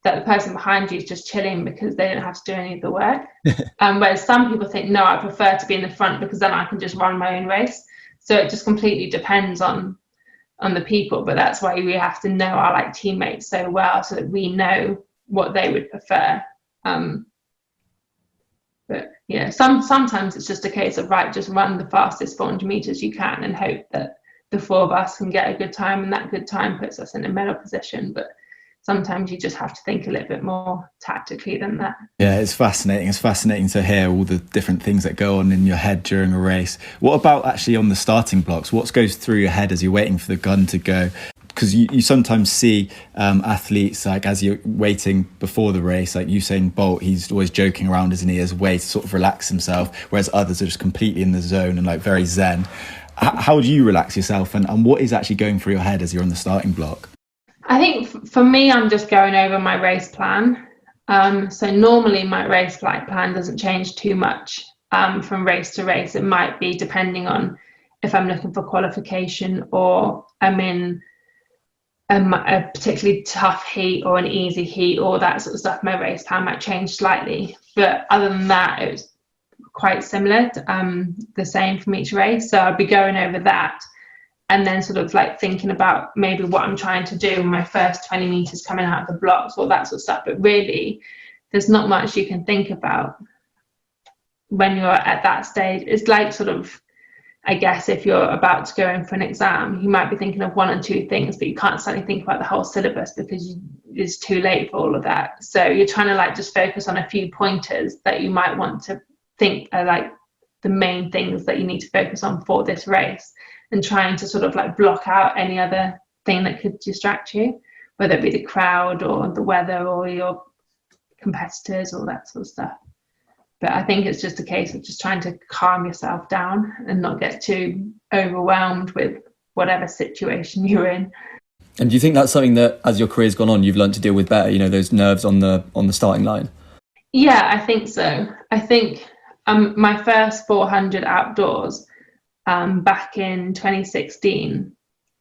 the person behind you is just chilling because they don't have to do any of the work. Whereas some people think, no, I prefer to be in the front because then I can just run my own race. So it just completely depends on the people, but that's why we have to know our like teammates so well so that we know what they would prefer. But yeah, sometimes it's just a case of, right, just run the fastest 400 meters you can and hope that the four of us can get a good time, and that good time puts us in a medal position. But sometimes you just have to think a little bit more tactically than that. Yeah, it's fascinating. It's fascinating to hear all the different things that go on in your head during a race. What about actually on the starting blocks? What goes through your head as you're waiting for the gun to go? Because you sometimes see athletes, like as you're waiting before the race, like Usain Bolt, he's always joking around, isn't he, as a way to sort of relax himself, whereas others are just completely in the zone and like very zen. How do you relax yourself, and what is actually going through your head as you're on the starting block? I think for me, I'm just going over my race plan. So normally my race plan doesn't change too much from race to race. It might be depending on if I'm looking for qualification or I'm in a particularly tough heat or an easy heat or that sort of stuff. My race plan might change slightly, but other than that, it was quite similar, the same from each race. So I'd be going over that and then sort of like thinking about maybe what I'm trying to do in my first 20 meters coming out of the blocks, all that sort of stuff. But really, there's not much you can think about when you're at that stage. It's like sort of, I guess, if you're about to go in for an exam, you might be thinking of one or two things, but you can't suddenly think about the whole syllabus because it's too late for all of that. So you're trying to like just focus on a few pointers that you might want to think are like the main things that you need to focus on for this race, and trying to sort of like block out any other thing that could distract you, whether it be the crowd or the weather or your competitors, all that sort of stuff. But I think it's just a case of just trying to calm yourself down and not get too overwhelmed with whatever situation you're in. And do you think that's something that, as your career's gone on, you've learned to deal with better, those nerves on the starting line? Yeah, I think so. I think my first 400 outdoors back in 2016,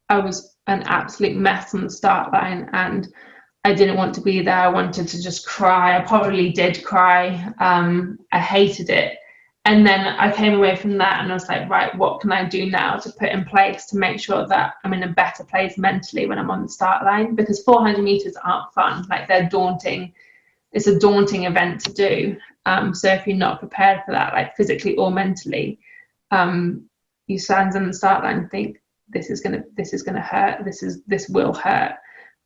I was an absolute mess on the start line and I didn't want to be there. I wanted to just cry. I probably did cry. I hated it. And then I came away from that and I was like, right, what can I do now to put in place to make sure that I'm in a better place mentally when I'm on the start line? Because 400 meters aren't fun. Like, they're daunting. It's a daunting event to do. So if you're not prepared for that, like physically or mentally, you stand on the start line and think, this is gonna hurt. This will hurt.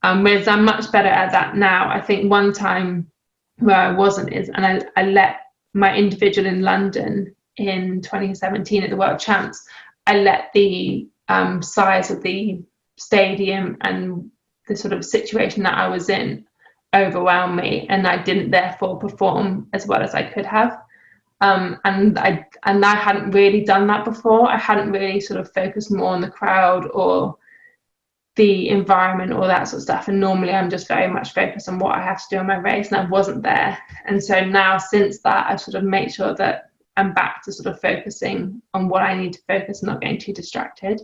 Whereas I'm much better at that now. I think one time where I wasn't and I let my individual in London in 2017 at the World Champs, I let the size of the stadium and the sort of situation that I was in overwhelm me, and I didn't therefore perform as well as I could have. And I hadn't really done that before. I hadn't really sort of focused more on the crowd or the environment or that sort of stuff. And normally I'm just very much focused on what I have to do in my race, and I wasn't there. And so now, since that, I've sort of made sure that I'm back to sort of focusing on what I need to focus and not getting too distracted.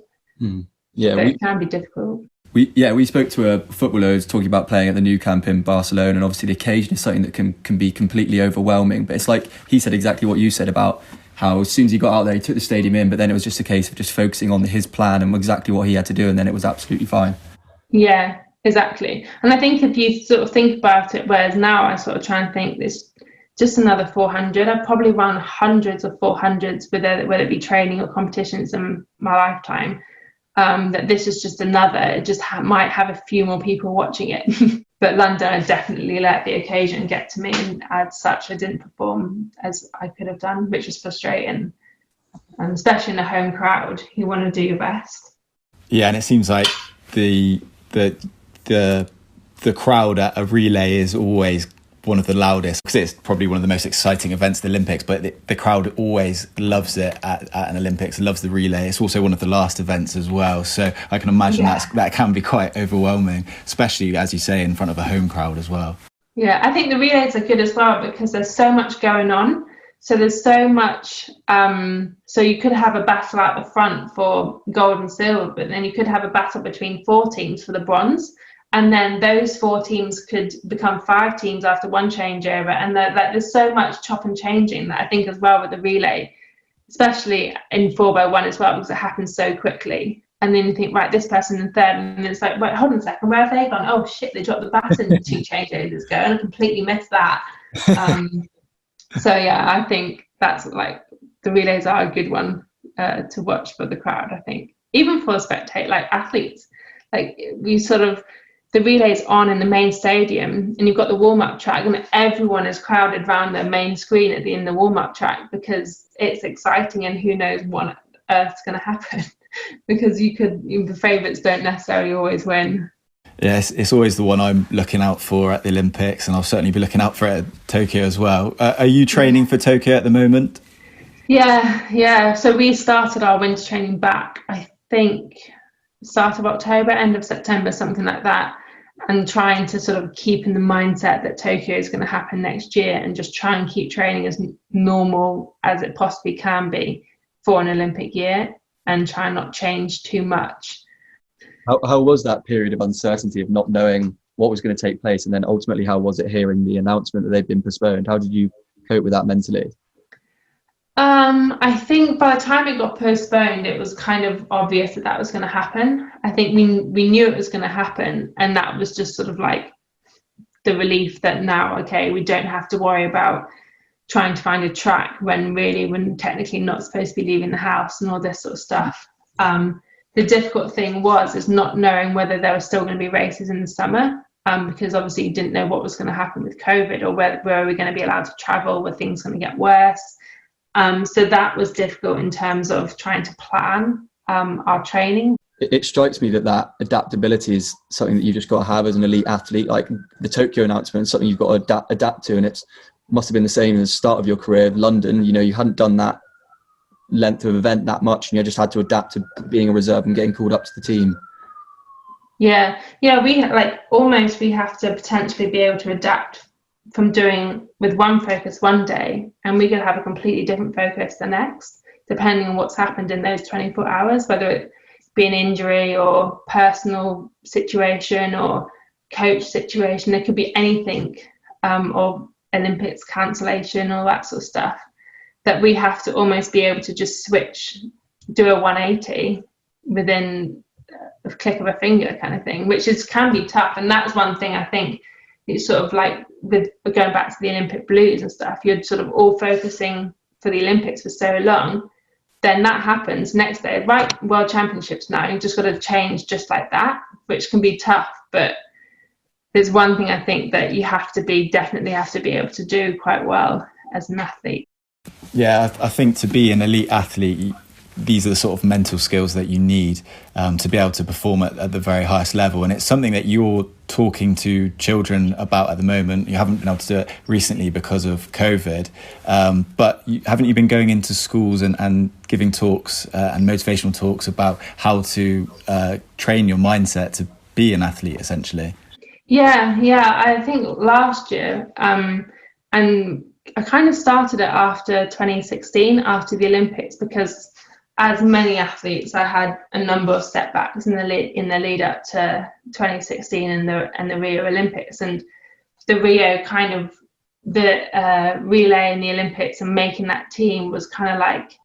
Yeah, but it can be difficult. We spoke to a footballer who was talking about playing at the Nou Camp in Barcelona, and obviously the occasion is something that can be completely overwhelming. But it's like, he said exactly what you said about how as soon as he got out there, he took the stadium in, but then it was just a case of just focusing on his plan and exactly what he had to do, and then it was absolutely fine. Yeah, exactly. And I think if you sort of think about it, whereas now I sort of try and think this just another 400, I've probably run hundreds of 400s, whether it be training or competitions in my lifetime. That this is just another, it just might have a few more people watching it. But London, I definitely let the occasion get to me, and as such, I didn't perform as I could have done, which was frustrating. And especially in a home crowd, you want to do your best. Yeah, and it seems like the crowd at a relay is always one of the loudest, because it's probably one of the most exciting events at the Olympics, but the crowd always loves it at an Olympics, loves the relay. It's also one of the last events as well, so I can imagine that can be quite overwhelming, especially, as you say, in front of a home crowd as well. Yeah, I think the relays are good as well because there's so much going on. So there's so much, so you could have a battle out the front for gold and silver, but then you could have a battle between 4 teams for the bronze. And then those 4 teams could become 5 teams after one changeover. And there's so much chop and changing that I think as well with the relay, especially in 4x1 as well, because it happens so quickly. And then you think, right, this person in third, and it's like, wait, hold on a second, where have they gone? Oh shit, they dropped the baton 2 changeovers ago, and I completely missed that. So yeah, I think that's like, the relays are a good one to watch for the crowd. I think even for spectate, like athletes, like we sort of, the relays on in the main stadium, and you've got the warm-up track, and everyone is crowded around the main screen at the end of the warm-up track because it's exciting, and who knows what on earth's going to happen. Because the favourites don't necessarily always win. Yes, it's always the one I'm looking out for at the Olympics, and I'll certainly be looking out for it at Tokyo as well. Are you training for Tokyo at the moment? Yeah. So we started our winter training back, I think, start of October, end of September, something like that, and trying to sort of keep in the mindset that Tokyo is going to happen next year, and just try and keep training as normal as it possibly can be for an Olympic year, and try and not change too much. How was that period of uncertainty of not knowing what was going to take place, and then ultimately how was it hearing the announcement that they've been postponed? How did you cope with that mentally? I think by the time it got postponed, it was kind of obvious that was going to happen. I think we knew it was going to happen, and that was just sort of like the relief that now, okay, we don't have to worry about trying to find a track when we're technically not supposed to be leaving the house and all this sort of stuff. The difficult thing is not knowing whether there were still going to be races in the summer, because obviously you didn't know what was going to happen with COVID, or where we're going to be allowed to travel, were things going to get worse. So that was difficult in terms of trying to plan our training. It strikes me that adaptability is something that you just got to have as an elite athlete. Like the Tokyo announcement is something you've got to adapt to, and it must have been the same at the start of your career. London, you hadn't done that length of event that much, and you just had to adapt to being a reserve and getting called up to the team. Yeah, we have to potentially be able to adapt from doing with one focus one day, and we could have a completely different focus the next, depending on what's happened in those 24 hours, whether it be an injury or personal situation or coach situation. There could be anything, or Olympics cancellation, all that sort of stuff, that we have to almost be able to just do a 180 within a click of a finger kind of thing, which can be tough. And that's one thing I think it's sort of like with going back to the Olympic blues and stuff, you're sort of all focusing for the Olympics for so long, then that happens next day, right, World Championships now, you've just got to change just like that, which can be tough. But there's one thing I think that you definitely have to be able to do quite well as an athlete. Yeah, I think to be an elite athlete, these are the sort of mental skills that you need to be able to perform at the very highest level. And it's something that you're talking to children about at the moment. You haven't been able to do it recently because of COVID, but haven't you been going into schools and giving talks and motivational talks about how to train your mindset to be an athlete, essentially? Yeah, I think last year, and I kind of started it after 2016, after the Olympics, because as many athletes, I had a number of setbacks in the lead up to 2016 and the Rio Olympics. And the Rio the relay in the Olympics and making that team was kind of like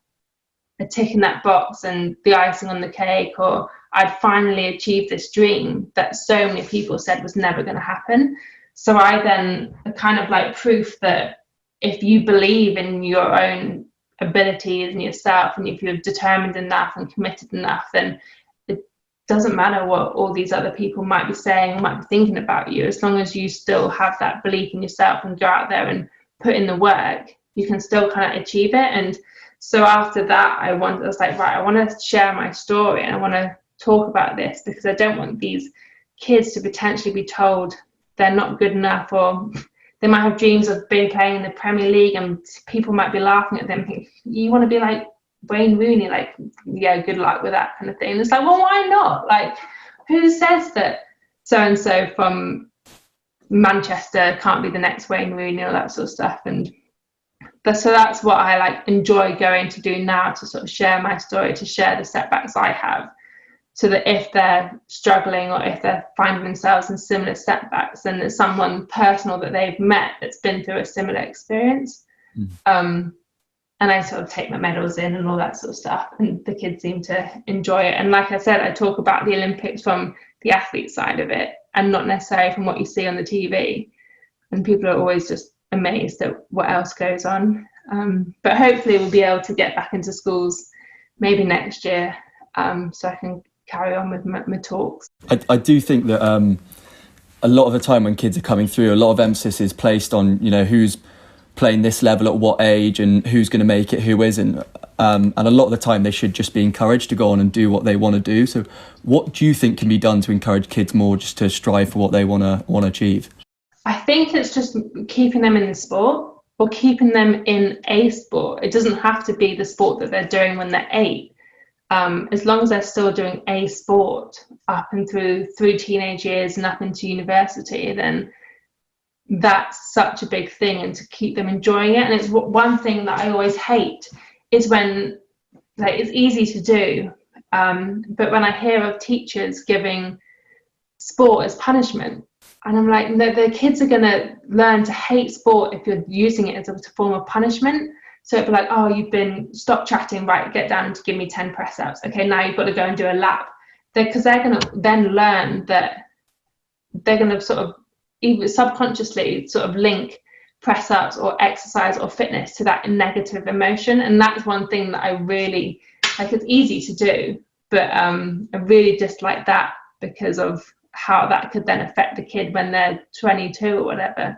a tick in that box and the icing on the cake, or I'd finally achieved this dream that so many people said was never going to happen. So I then kind of like proof that if you believe in your own abilities and yourself, and if you're determined enough and committed enough, then it doesn't matter what all these other people might be saying, might be thinking about you. As long as you still have that belief in yourself and go out there and put in the work, you can still kind of achieve it. And so after that, I was like, right, I want to share my story and I want to talk about this, because I don't want these kids to potentially be told they're not good enough, or they might have dreams of being playing in the Premier League and people might be laughing at them, thinking, you want to be like Wayne Rooney, like, yeah, good luck with that kind of thing. And it's like, well, why not? Like, who says that so-and-so from Manchester can't be the next Wayne Rooney, or that sort of stuff? And So that's what I like enjoy going to do now, to sort of share my story, to share the setbacks I have, so that if they're struggling or if they're finding themselves in similar setbacks, then there's someone personal that they've met that's been through a similar experience. And I sort of take my medals in and all that sort of stuff, and the kids seem to enjoy it. And like I said, I talk about the Olympics from the athlete side of it, and not necessarily from what you see on the TV. And people are always just amazed at what else goes on. But hopefully we'll be able to get back into schools maybe next year, so I can carry on with my talks. I do think that a lot of the time when kids are coming through, a lot of emphasis is placed on, you know, who's playing this level at what age and who's going to make it, who isn't. And a lot of the time they should just be encouraged to go on and do what they want to do. So what do you think can be done to encourage kids more just to strive for what they want to achieve? I think it's just keeping them in the sport, or keeping them in a sport. It doesn't have to be the sport that they're doing when they're 8. As long as they're still doing a sport up and through teenage years and up into university, then that's such a big thing, and to keep them enjoying it. And it's one thing that I always hate is when, like, it's easy to do, but when I hear of teachers giving sport as punishment, and I'm like, no, the kids are going to learn to hate sport if you're using it as a form of punishment. So it'd be like, oh, stop chatting, right, get down to give me 10 press ups. Okay, now you've got to go and do a lap. Because they're going to then learn that they're going to sort of even subconsciously sort of link press ups or exercise or fitness to that negative emotion. And that's one thing that I really like. It's easy to do, but I really dislike that because of how that could then affect the kid when they're 22 or whatever.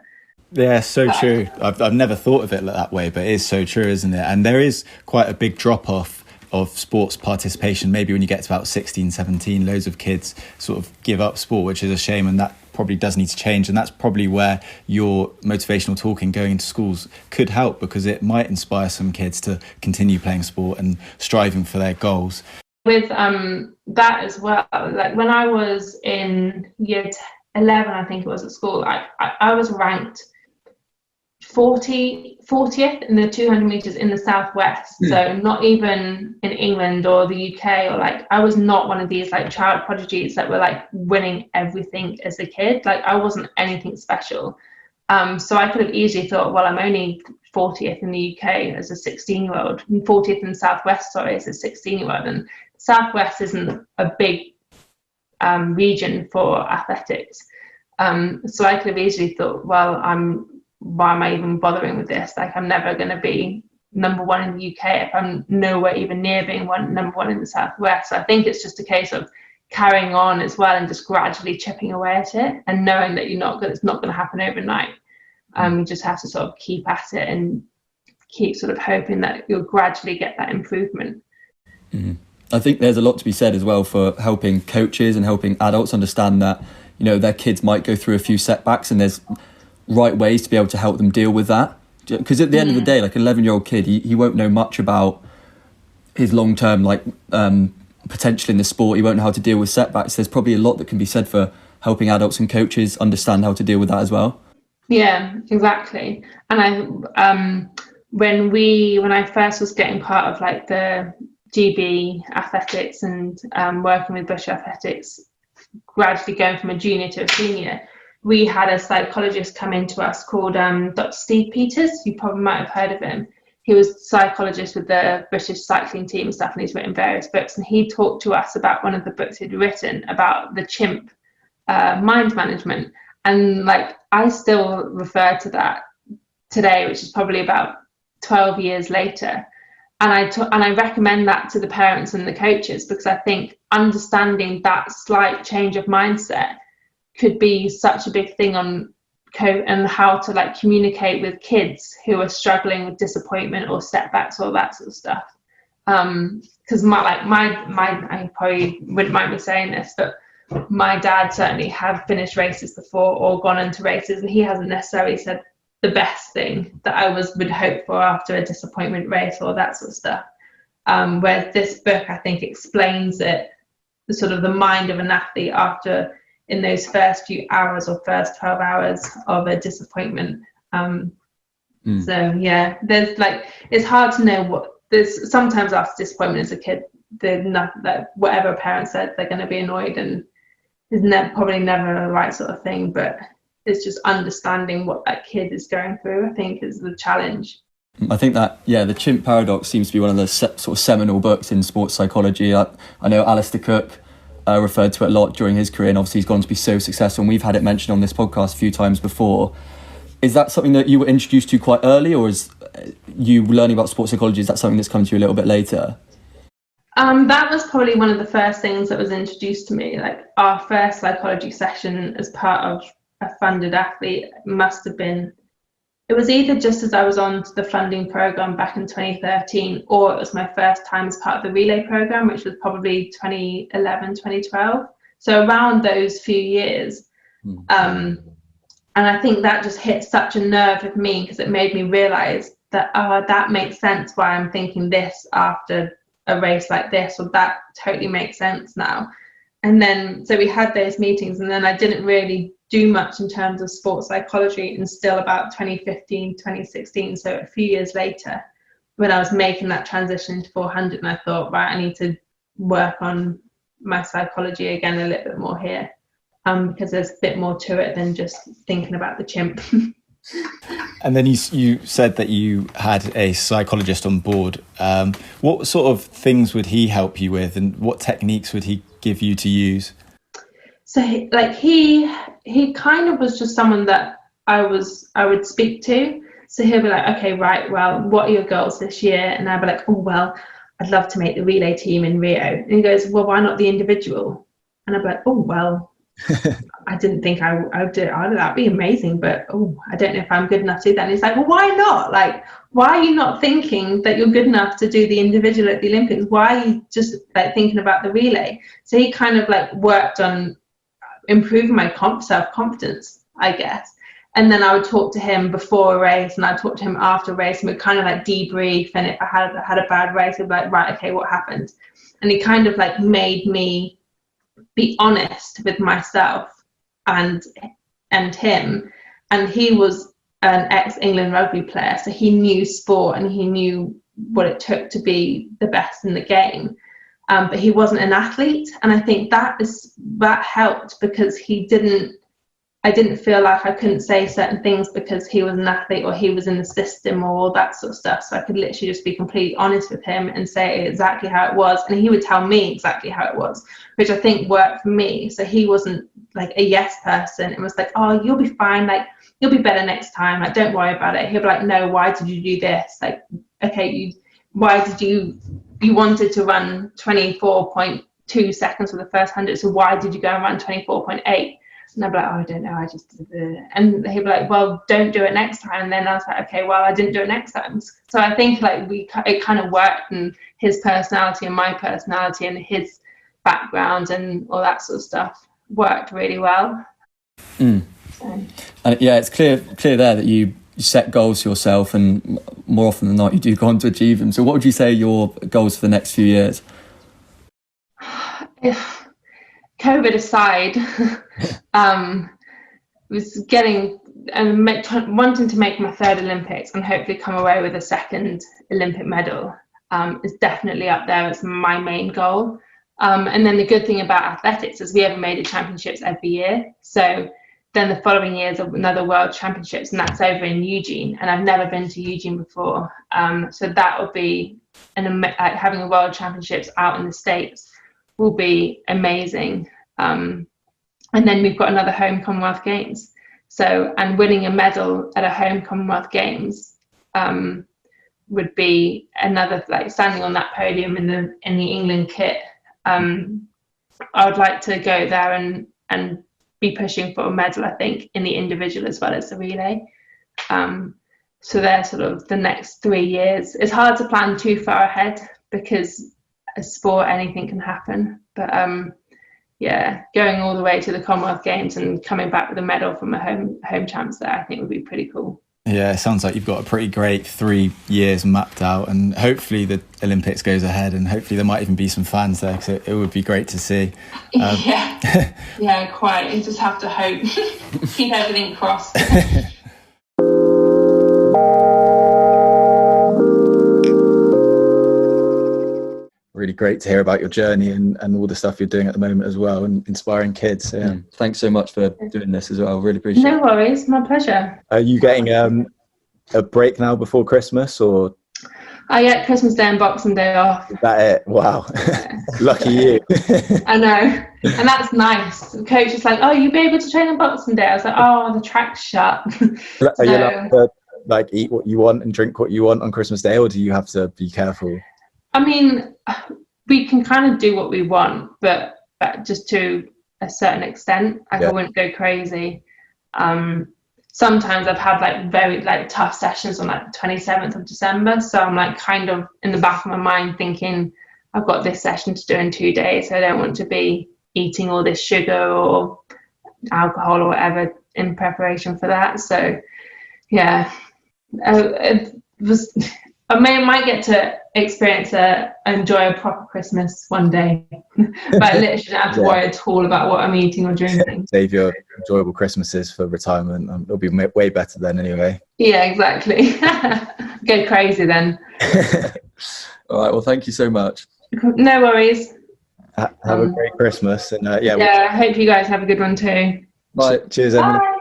Yeah, so true. I've never thought of it that way, but it is so true, isn't it? And there is quite a big drop off of sports participation. Maybe when you get to about 16, 17, loads of kids sort of give up sport, which is a shame, and that probably does need to change. And that's probably where your motivational talking going into schools could help, because it might inspire some kids to continue playing sport and striving for their goals. With that as well, like when I was in year 11, I think it was, at school, I was ranked 40th in the 200 meters in the southwest. So not even in England or the UK, or like, I was not one of these like child prodigies that were like winning everything as a kid. Like, I wasn't anything special. So I could have easily thought, well, I'm only 40th in the UK as a 16-year-old, and 40th in the southwest, sorry, as a 16-year-old. And southwest isn't a big region for athletics. So I could have easily thought, well, why am I even bothering with this? Like, I'm never going to be number 1 in the UK if I'm nowhere even near being number 1 in the southwest. So I think it's just a case of carrying on as well, and just gradually chipping away at it, and knowing that it's not going to happen overnight. You just have to sort of keep at it and keep sort of hoping that you'll gradually get that improvement. Mm-hmm. I think there's a lot to be said as well for helping coaches and helping adults understand that, you know, their kids might go through a few setbacks, and there's right ways to be able to help them deal with that. Because at the end of the day, like an 11-year-old kid, he won't know much about his long-term potential in the sport. He won't know how to deal with setbacks. There's probably a lot that can be said for helping adults and coaches understand how to deal with that as well. Yeah, exactly. And when I first was getting part of like the GB athletics and working with Bush athletics, gradually going from a junior to a senior, we had a psychologist come into us called Dr. Steve Peters. You probably might have heard of him. He was a psychologist with the British cycling team and stuff, and he's written various books. And he talked to us about one of the books he'd written about the chimp mind management. And like, I still refer to that today, which is probably about 12 years later. And I recommend that to the parents and the coaches, because I think understanding that slight change of mindset could be such a big thing on and how to like communicate with kids who are struggling with disappointment or setbacks, all that sort of stuff. Because I probably wouldn't mind me saying this, but my dad certainly had finished races before or gone into races, and he hasn't necessarily said the best thing that I would hope for after a disappointment race or that sort of stuff. Whereas this book, I think, explains it, the sort of the mind of an athlete after, in those first few hours or first 12 hours of a disappointment. So yeah, there's like, it's hard to know what, there's sometimes after disappointment as a kid, they're not, like whatever a parent said, they're going to be annoyed, and is probably never the right sort of thing, but it's just understanding what that kid is going through, I think, is the challenge. I think that, the chimp paradox seems to be one of the sort of seminal books in sports psychology. I know Alistair Cook referred to it a lot during his career, and obviously he's gone to be so successful, and we've had it mentioned on this podcast a few times before. Is that something that you were introduced to quite early, or is you learning about sports psychology, is that something that's come to you a little bit later? That was probably one of the first things that was introduced to me. Like our first psychology session as part of a funded athlete must have been, it was either just as I was on the funding program back in 2013, or it was my first time as part of the relay program, which was probably 2011, 2012. So around those few years. And I think that just hit such a nerve with me, because it made me realize that, that makes sense why I'm thinking this after a race like this, or that totally makes sense now. And then, so we had those meetings, and then I didn't really do much in terms of sports psychology until about 2015, 2016. So a few years later, when I was making that transition to 400, and I thought, right, I need to work on my psychology again a little bit more here. Because there's a bit more to it than just thinking about the chimp. And then you said that you had a psychologist on board. What sort of things would he help you with, and what techniques would he give you to use? So he kind of was just someone that I would speak to. So he'll be like, okay, right, well, what are your goals this year? And I'd be like, oh, well, I'd love to make the relay team in Rio. And he goes, well, why not the individual? And I'd be like, oh, well, I didn't think I would do it. Oh, that'd be amazing, but I don't know if I'm good enough to do that. And he's like, well, why not? Like, why are you not thinking that you're good enough to do the individual at the Olympics? Why are you just like thinking about the relay? So he kind of like worked on improving my self-confidence, I guess. And then I would talk to him before a race, and I'd talk to him after a race, and we'd kind of like debrief. And if I had a bad race, I'd be like, right, okay, what happened? And he kind of like made me be honest with myself and him. And he was an ex-England rugby player, so he knew sport and he knew what it took to be the best in the game, but he wasn't an athlete. And I think that helped, because I didn't feel like I couldn't say certain things because he was an athlete or he was in the system or all that sort of stuff. So I could literally just be completely honest with him and say exactly how it was. And he would tell me exactly how it was, which I think worked for me. So he wasn't like a yes person. It was like, oh, you'll be fine. Like, you'll be better next time. Like, don't worry about it. He'll be like, no, why did you do this? Like, okay, why did you wanted to run 24.2 seconds for the first 100. So why did you go and run 24.8? And I'd be like, oh, I don't know, I just did it. And he'd be like, well, don't do it next time. And then I was like, okay, well, I didn't do it next time. So I think like it kind of worked, and his personality and my personality and his background and all that sort of stuff worked really well. So. And yeah, it's clear there that you set goals for yourself, and more often than not, you do go on to achieve them. So what would you say are your goals for the next few years? If COVID aside, was getting and wanting to make my third Olympics and hopefully come away with a second Olympic medal is definitely up there as my main goal. And then the good thing about athletics is we have major championships every year. So then the following year is another World Championships, and that's over in Eugene. And I've never been to Eugene before. So that would be having a World Championships out in the States will be amazing. And then we've got another home Commonwealth Games. So, and winning a medal at a home Commonwealth Games would be another, like standing on that podium in the England kit. I would like to go there and be pushing for a medal, I think, in the individual as well as the relay. So they're sort of the next 3 years. It's hard to plan too far ahead because a sport, anything can happen. But yeah, going all the way to the Commonwealth Games and coming back with a medal from a home champs there, I think would be pretty cool. Yeah, it sounds like you've got a pretty great 3 years mapped out, and hopefully the Olympics goes ahead, and hopefully there might even be some fans there, because it would be great to see. Yeah, quite. You just have to hope. Keep everything crossed. really great to hear about your journey and all the stuff you're doing at the moment as well, and inspiring kids. So, yeah. Thanks so much for doing this as well. Really appreciate it. No worries, my pleasure. Are you getting a break now before Christmas, or I get Christmas Day and Boxing Day off. is that it? Wow. Lucky you. I know. And that's nice. The coach is like, oh, you'll be able to train on Boxing Day. I was like, oh, the track's shut. Are you allowed to eat what you want and drink what you want on Christmas Day, or do you have to be careful? I mean, we can kind of do what we want, but just to a certain extent. I wouldn't go crazy. Sometimes I've had very tough sessions on the 27th of December, so I'm kind of in the back of my mind thinking I've got this session to do in 2 days, so I don't want to be eating all this sugar or alcohol or whatever in preparation for that. So yeah, I might get to enjoy a proper Christmas one day, but I literally don't have to worry at all about what I'm eating or drinking. Save your enjoyable Christmases for retirement. It'll be way better then anyway. Yeah, exactly. Go crazy then. All right, well, thank you so much. No worries. Have a great Christmas, and I hope you guys have a good one too. Bye. Cheers, Emily. Bye.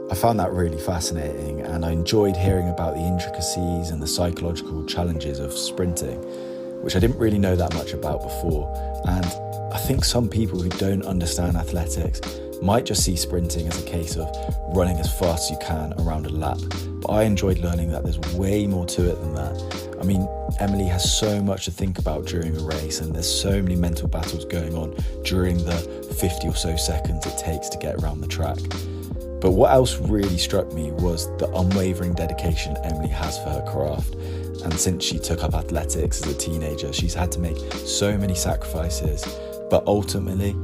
I found that really fascinating, and I enjoyed hearing about the intricacies and the psychological challenges of sprinting, which I didn't really know that much about before. And I think some people who don't understand athletics might just see sprinting as a case of running as fast as you can around a lap. But I enjoyed learning that there's way more to it than that. I mean, Emily has so much to think about during a race, and there's so many mental battles going on during the 50 or so seconds it takes to get around the track. But what else really struck me was the unwavering dedication Emily has for her craft. And since she took up athletics as a teenager, she's had to make so many sacrifices. But ultimately,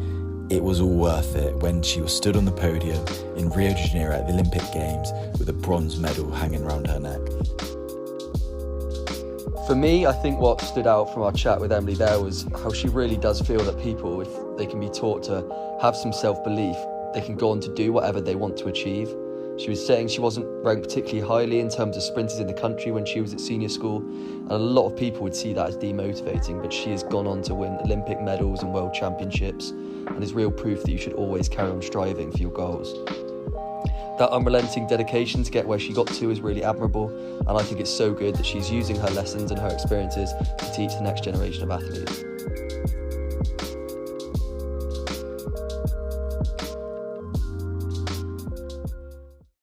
it was all worth it when she was stood on the podium in Rio de Janeiro at the Olympic Games with a bronze medal hanging around her neck. For me, I think what stood out from our chat with Emily there was how she really does feel that people, if they can be taught to have some self-belief, they can go on to do whatever they want to achieve. She was saying she wasn't ranked particularly highly in terms of sprinters in the country when she was at senior school, and a lot of people would see that as demotivating, but she has gone on to win Olympic medals and world championships, and is real proof that you should always carry on striving for your goals. That unrelenting dedication to get where she got to is really admirable, and I think it's so good that she's using her lessons and her experiences to teach the next generation of athletes.